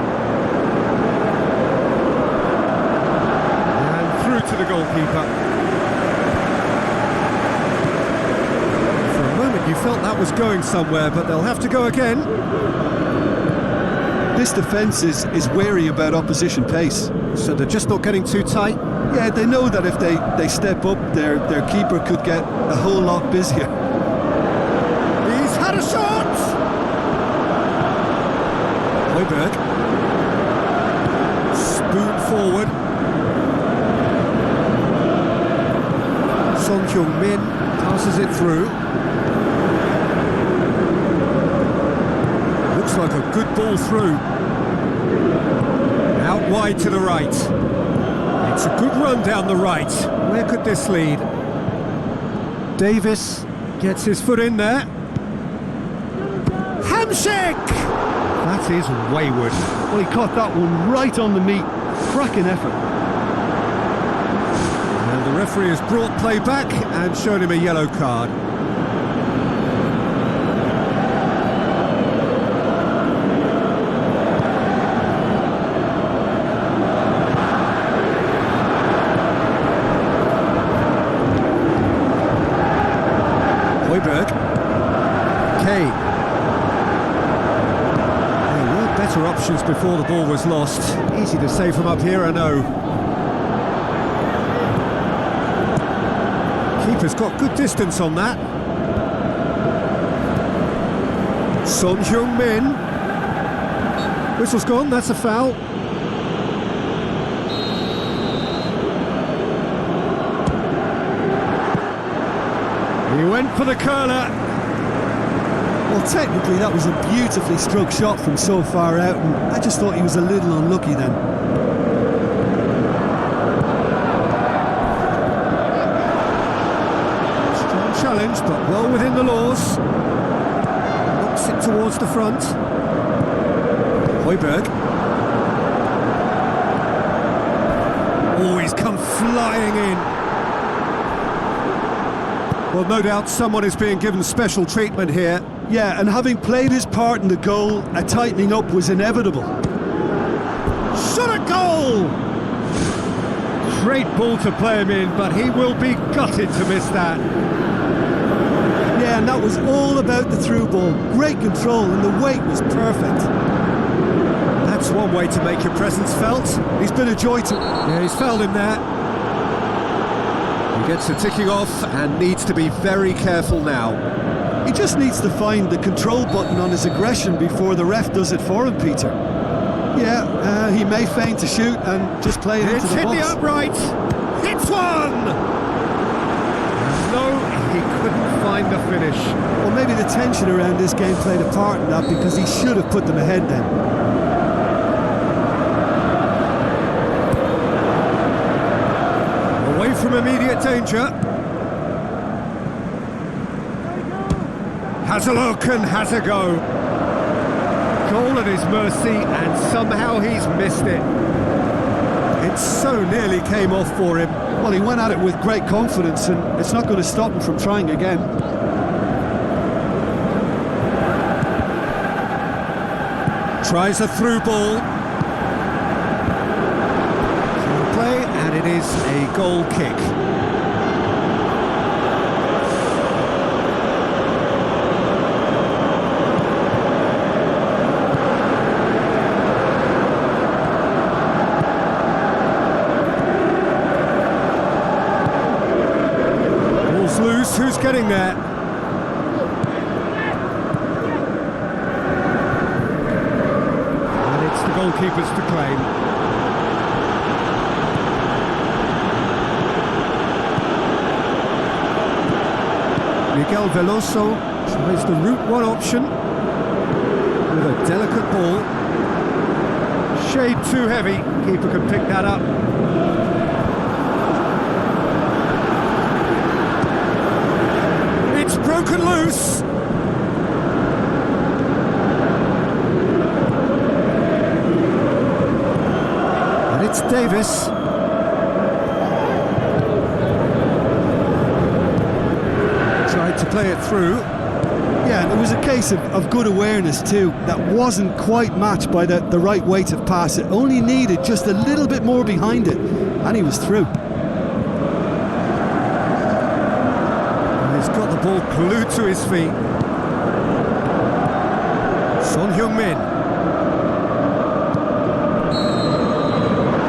the goalkeeper. For a moment you felt that was going somewhere, but they'll have to go again. This defence is wary about opposition pace. So they're just not getting too tight? Yeah, they know that if they step up, their keeper could get a whole lot busier. He's had a shot! Højbjerg. Spoon forward. Son Heung-min passes it through. Looks like a good ball through. Out wide to the right. It's a good run down the right. Where could this lead? Davis gets his foot in there. Hamsik! That is wayward. Well, he caught that one right on the meat. Cracking effort. And the referee has brought play back and shown him a yellow card. Højbjerg. Kane. There were better options before the ball was lost. Easy to say from up here, I know. Keeper's got good distance on that. Son Heung-min. Whistle's gone, that's a foul. He went for the curler. Well, technically that was a beautifully struck shot from so far out, and I just thought he was a little unlucky then. Strong challenge, but well within the laws. Knocks it towards the front. Højbjerg. Oh, he's come flying in. Well, no doubt someone is being given special treatment here. Yeah, and having played his part in the goal, a tightening up was inevitable. Shot a goal! Great ball to play him in, but he will be gutted to miss that. Yeah, and that was all about the through ball. Great control, and the weight was perfect. That's one way to make your presence felt. He's been a joy to... Yeah, he's fouled him there. He gets the ticking off and needs to be very careful now. He just needs to find the control button on his aggression before the ref does it for him, Peter. Yeah, he may feign to shoot and just play it into the box. It's hit the upright. It's one! No, he couldn't find the finish. Well, maybe the tension around this game played a part in that, because he should have put them ahead then. Away from immediate danger. Has a look and has a go. Goal at his mercy, and somehow he's missed it. It so nearly came off for him. Well, he went at it with great confidence, and it's not going to stop him from trying again. Tries a through ball. Play, and it is a goal kick. Ball's loose, who's getting there? And it's the goalkeeper's to claim. Miguel Veloso tries the route one option with a delicate ball. Shade too heavy, keeper can pick that up. It's broken loose. And it's Davis. To play it through. Yeah, and it was a case of good awareness too. That wasn't quite matched by the right weight of pass. It only needed just a little bit more behind it, and he was through. The ball glued to his feet. Son Heung-min.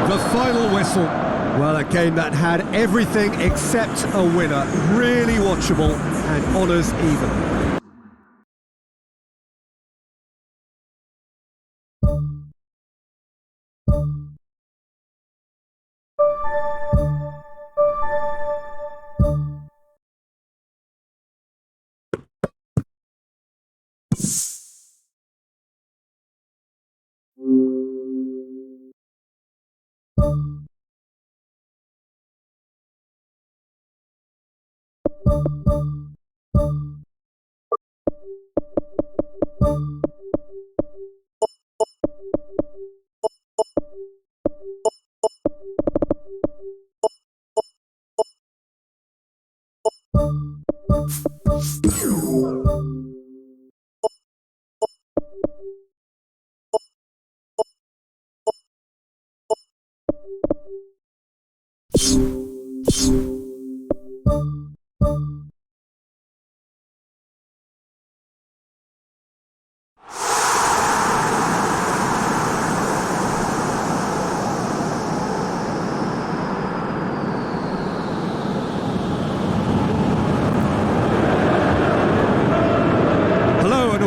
The final whistle. Well, a game that had everything except a winner. Really watchable and honours even.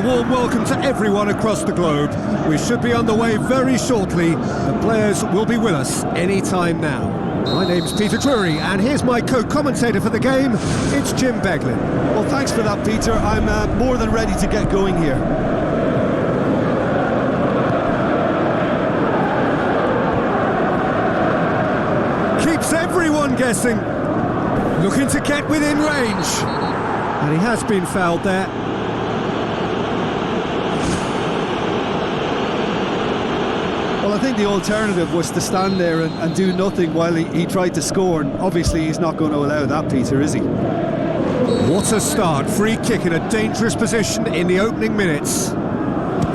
Warm welcome to everyone across the globe. We should be on the way very shortly. The players will be with us any time now. My name's Peter Drury, and here's my co-commentator for the game. It's Jim Beglin. Well, thanks for that, Peter. I'm more than ready to get going here. Keeps everyone guessing. Looking to get within range. And he has been fouled there. Well, I think the alternative was to stand there and do nothing while he tried to score, and obviously he's not going to allow that, Peter, is he? What a start. Free kick in a dangerous position in the opening minutes.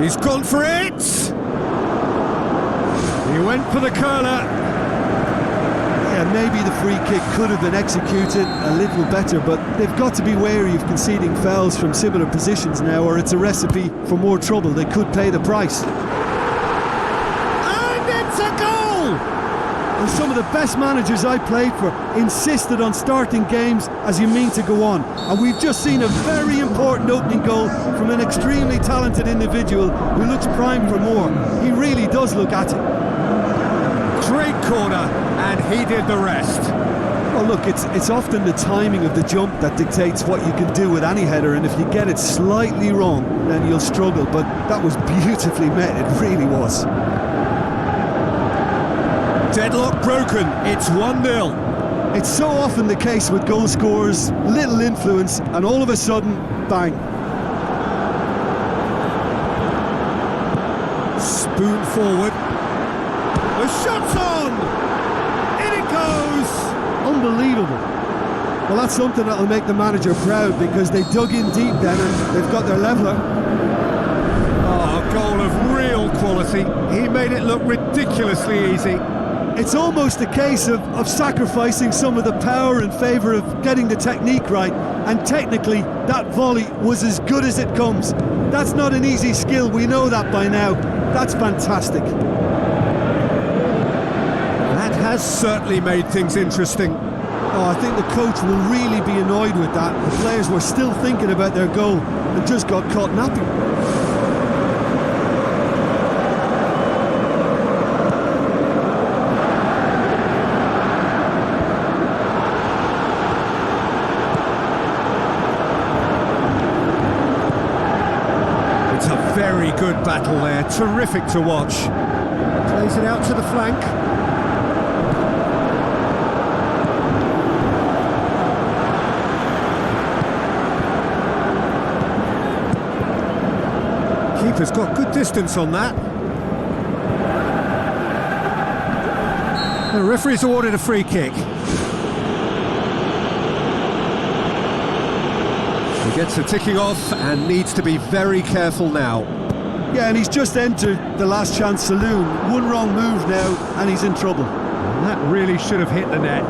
He's gone for it! He went for the curler. Yeah, maybe the free kick could have been executed a little better, but they've got to be wary of conceding fouls from similar positions now, or it's a recipe for more trouble. They could pay the price. It's a goal! And some of the best managers I played for insisted on starting games as you mean to go on. And we've just seen a very important opening goal from an extremely talented individual who looks primed for more. He really does look at it. Great corner, and he did the rest. Well, look, it's often the timing of the jump that dictates what you can do with any header, and if you get it slightly wrong, then you'll struggle. But that was beautifully met, it really was. Deadlock broken, it's 1-0. It's so often the case with goal scorers, little influence, and all of a sudden, bang. Spoon forward. The shot's on! In it goes! Unbelievable. Well, that's something that'll make the manager proud, because they dug in deep then and they've got their leveller. Oh, a goal of real quality. He made it look ridiculously easy. It's almost a case of sacrificing some of the power in favour of getting the technique right, and technically that volley was as good as it comes. That's not an easy skill, we know that by now. That's fantastic. That has certainly made things interesting. Oh, I think the coach will really be annoyed with that. The players were still thinking about their goal and just got caught napping. Very good battle there, terrific to watch. Plays it out to the flank. Keeper's got good distance on that. The referee's awarded a free kick. He gets the ticking off and needs to be very careful now. Yeah, and he's just entered the last chance saloon. One wrong move now and he's in trouble. And that really should have hit the net.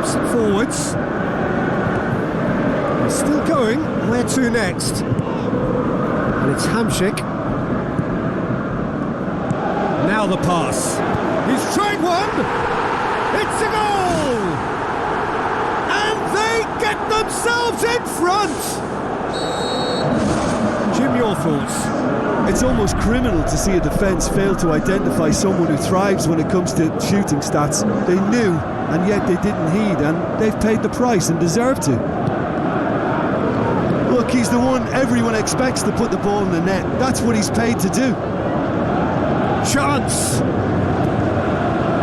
pumps it forwards. He's still going. Where to next? And it's Hamšík. Now the pass. He's tried one. It's a goal. And they get themselves in front. Jim, your thoughts? It's almost criminal to see a defence fail to identify someone who thrives when it comes to shooting stats. They knew, and yet they didn't heed, and they've paid the price and deserve to. Look, he's the one everyone expects to put the ball in the net. That's what he's paid to do. Chance!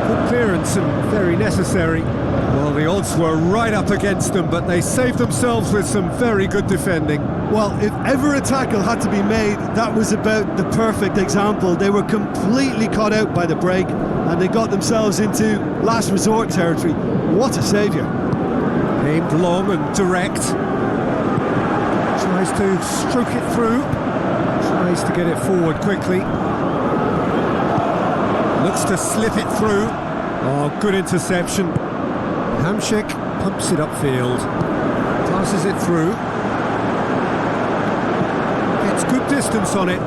Good clearance and very necessary. Well, the odds were right up against them, but they saved themselves with some very good defending. Well, if ever a tackle had to be made, that was about the perfect example. They were completely caught out by the break, and they got themselves into last resort territory. What a saviour. Aimed long and direct. Tries to stroke it through. Tries to get it forward quickly. Looks to slip it through. Oh, good interception. Hamšík pumps it upfield. Passes it through. Gets good distance on it.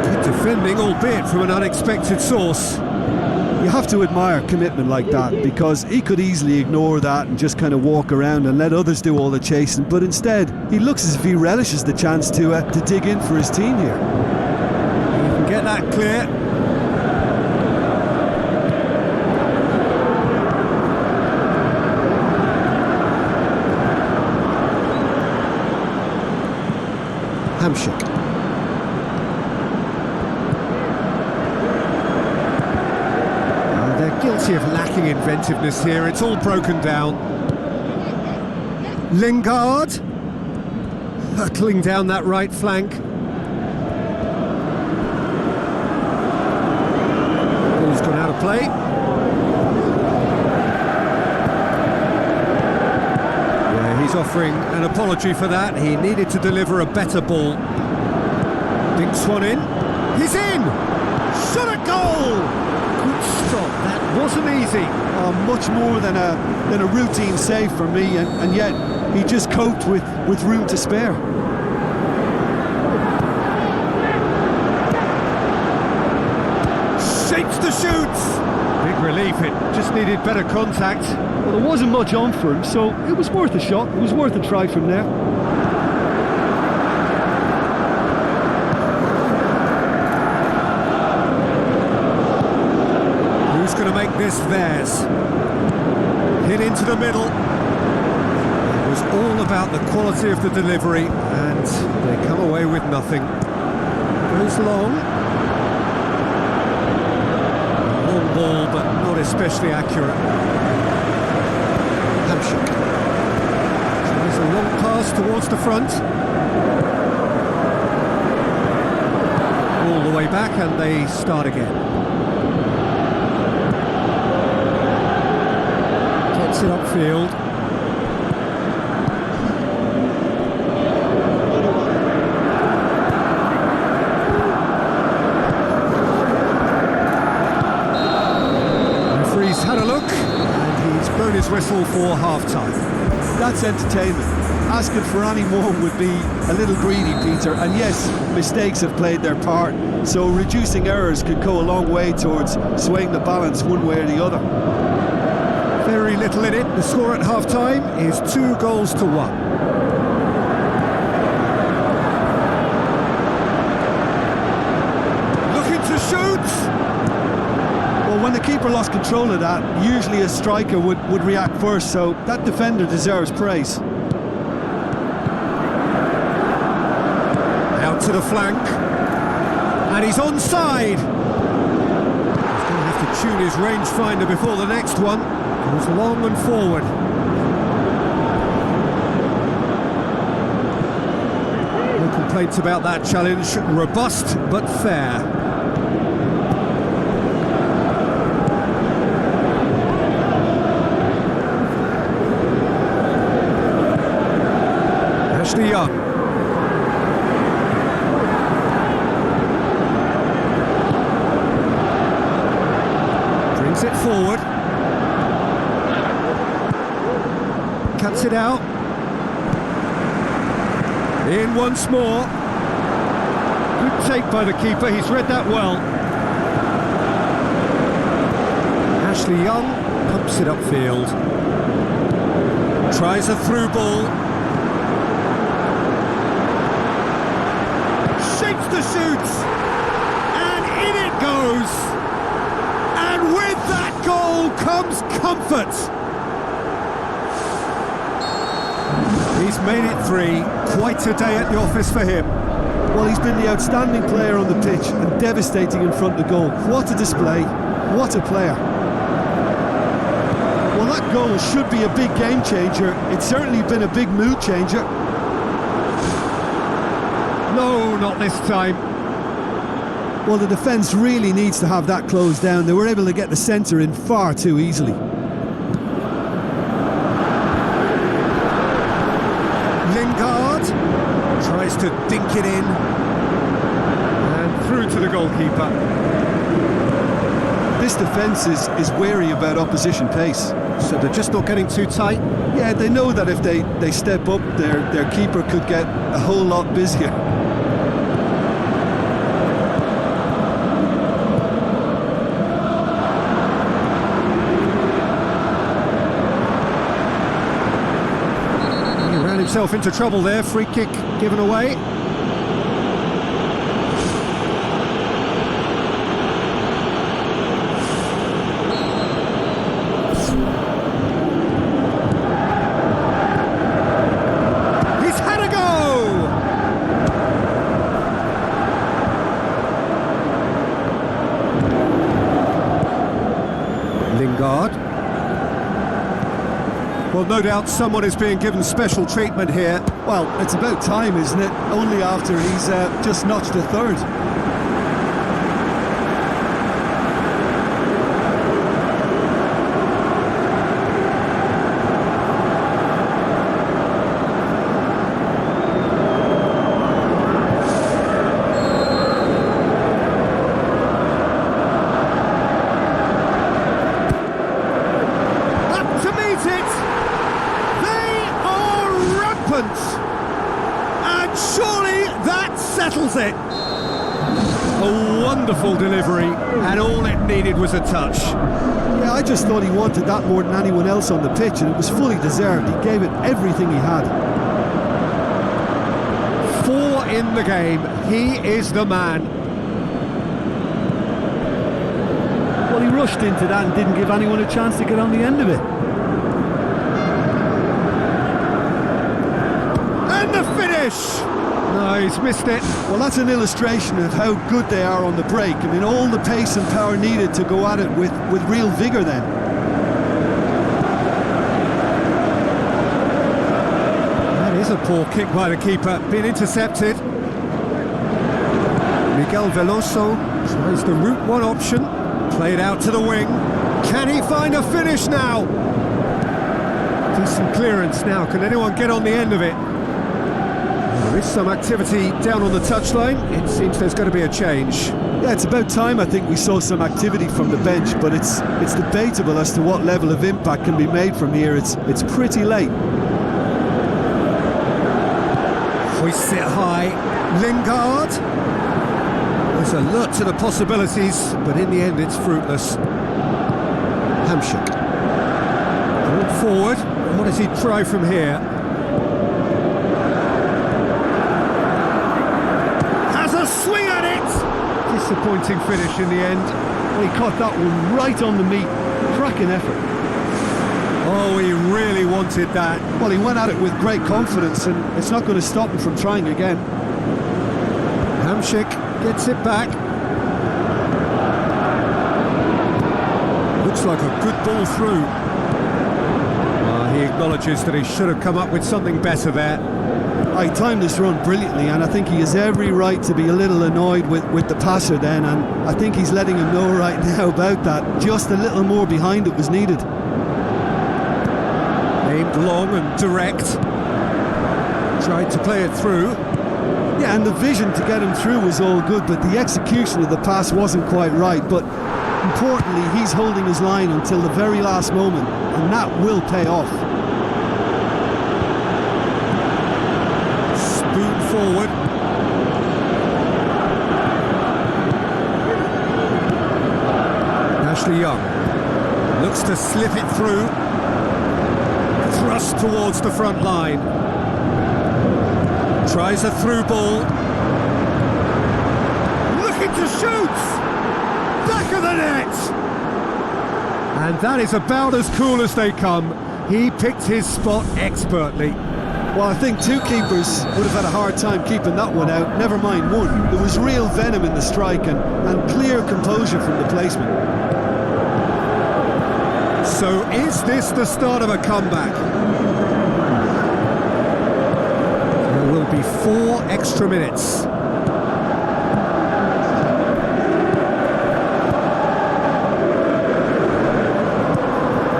Good defending, albeit from an unexpected source. You have to admire commitment like that, because he could easily ignore that and just kind of walk around and let others do all the chasing, but instead he looks as if he relishes the chance to dig in for his team here. You can get that clear. Hamšík. Guilty of lacking inventiveness here, it's all broken down. Lingard hurtling down that right flank. Ball's gone out of play. Yeah, he's offering an apology for that. He needed to deliver a better ball. Dinks one in. He's in! Shot a goal! Good stop, that wasn't easy. Much more than a routine save for me, and yet he just coped with room to spare. Shapes the shoots! Big relief, it just needed better contact. Well, there wasn't much on for him, so it was worth a shot. It was worth a try from there. Going to make this theirs. Hit into the middle. It was all about the quality of the delivery, and they come away with nothing. Goes long. Long ball, but not especially accurate. Hamšík tries a long pass towards the front. All the way back, and they start again. Gets it upfield. Referee's had a look, and he's blown his whistle for half-time. That's entertainment. Asking for any more would be a little greedy, Peter, and yes, mistakes have played their part, so reducing errors could go a long way towards swaying the balance one way or the other. Very little in it. The score at half-time is 2-1. Looking to shoot! Well, when the keeper lost control of that, usually a striker would react first, so that defender deserves praise. Out to the flank. And he's onside! He's going to have to tune his rangefinder before the next one. Goes long and forward. No complaints about that challenge. Robust but fair. Ashley Young. Brings it forward. Cuts it out. In once more. Good take by the keeper, he's read that well. Ashley Young pumps it upfield. Tries a through ball. Shapes the shoots. And in it goes. And with that goal comes comfort. He's made it 3. Quite a day at the office for him. Well, he's been the outstanding player on the pitch and devastating in front of goal. What a display. What a player. Well, that goal should be a big game changer. It's certainly been a big mood changer. No, not this time. Well, the defence really needs to have that closed down. They were able to get the centre in far too easily. Lingard tries to dink it in. And through to the goalkeeper. This defence is wary about opposition pace. So they're just not getting too tight? Yeah, they know that if they step up, their keeper could get a whole lot busier. He ran himself into trouble there, free kick given away. Lingard. Well, no doubt someone is being given special treatment here. Well, it's about time, isn't it? Only after he's just notched a third. And surely that settles it. A wonderful delivery, and all it needed was a touch. Yeah, I just thought he wanted that more than anyone else on the pitch, and it was fully deserved. He gave it everything he had. 4 in the game. He is the man. Well, he rushed into that and didn't give anyone a chance to get on the end of it. And the finish! No, he's missed it. Well, that's an illustration of how good they are on the break. I mean, all the pace and power needed to go at it with real vigour then. That is a poor kick by the keeper, been intercepted. Miguel Veloso tries the route 1 option, played out to the wing. Can he find a finish now? Decent clearance now, can anyone get on the end of it? There is some activity down on the touchline. It seems there's going to be a change. Yeah, it's about time I think we saw some activity from the bench, but it's debatable as to what level of impact can be made from here. It's pretty late. Hoists it high. Lingard. There's alert to the possibilities, but in the end it's fruitless. Hamshik. Brought forward. What does he try from here? Swing at it! Disappointing finish in the end. Well, he caught that one right on the meat. Cracking effort. Oh, he really wanted that. Well, he went at it with great confidence, and it's not going to stop him from trying again. Hamshik gets it back. Looks like a good ball through. He acknowledges that he should have come up with something better there. He timed this run brilliantly, and I think he has every right to be a little annoyed with the passer then, and I think he's letting him know right now about that. Just a little more behind it was needed. Aimed long and direct. Tried to play it through. Yeah, and the vision to get him through was all good, but the execution of the pass wasn't quite right. But Importantly, he's holding his line until the very last moment, and that will pay off. Spoon forward. Ashley Young looks to slip it through. Thrust towards the front line. Tries a through ball. Looking to shoot! Back of the net! And that is about as cool as they come. He picked his spot expertly. Well, I think two keepers would have had a hard time keeping that one out, never mind one. There was real venom in the strike and clear composure from the placement. So is this the start of a comeback? There will be 4 extra minutes.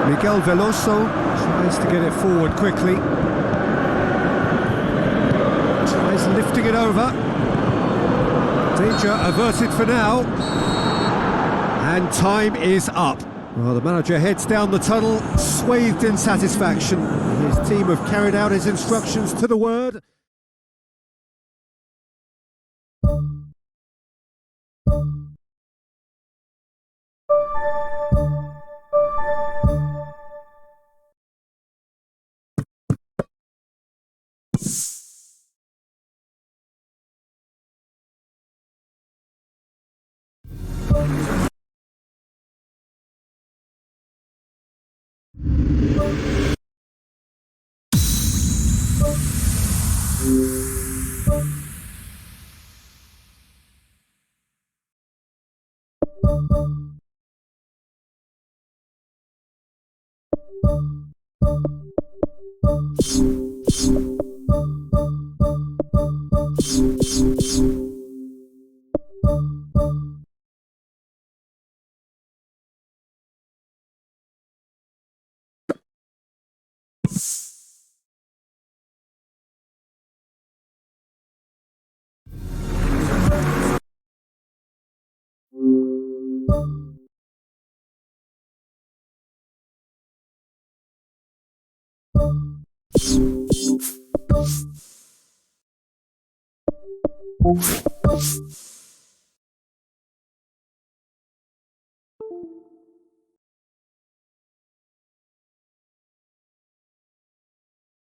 Miguel Veloso tries to get it forward quickly. Tries lifting it over. Danger averted for now. And time is up. Well, the manager heads down the tunnel, swathed in satisfaction. His team have carried out his instructions to the word.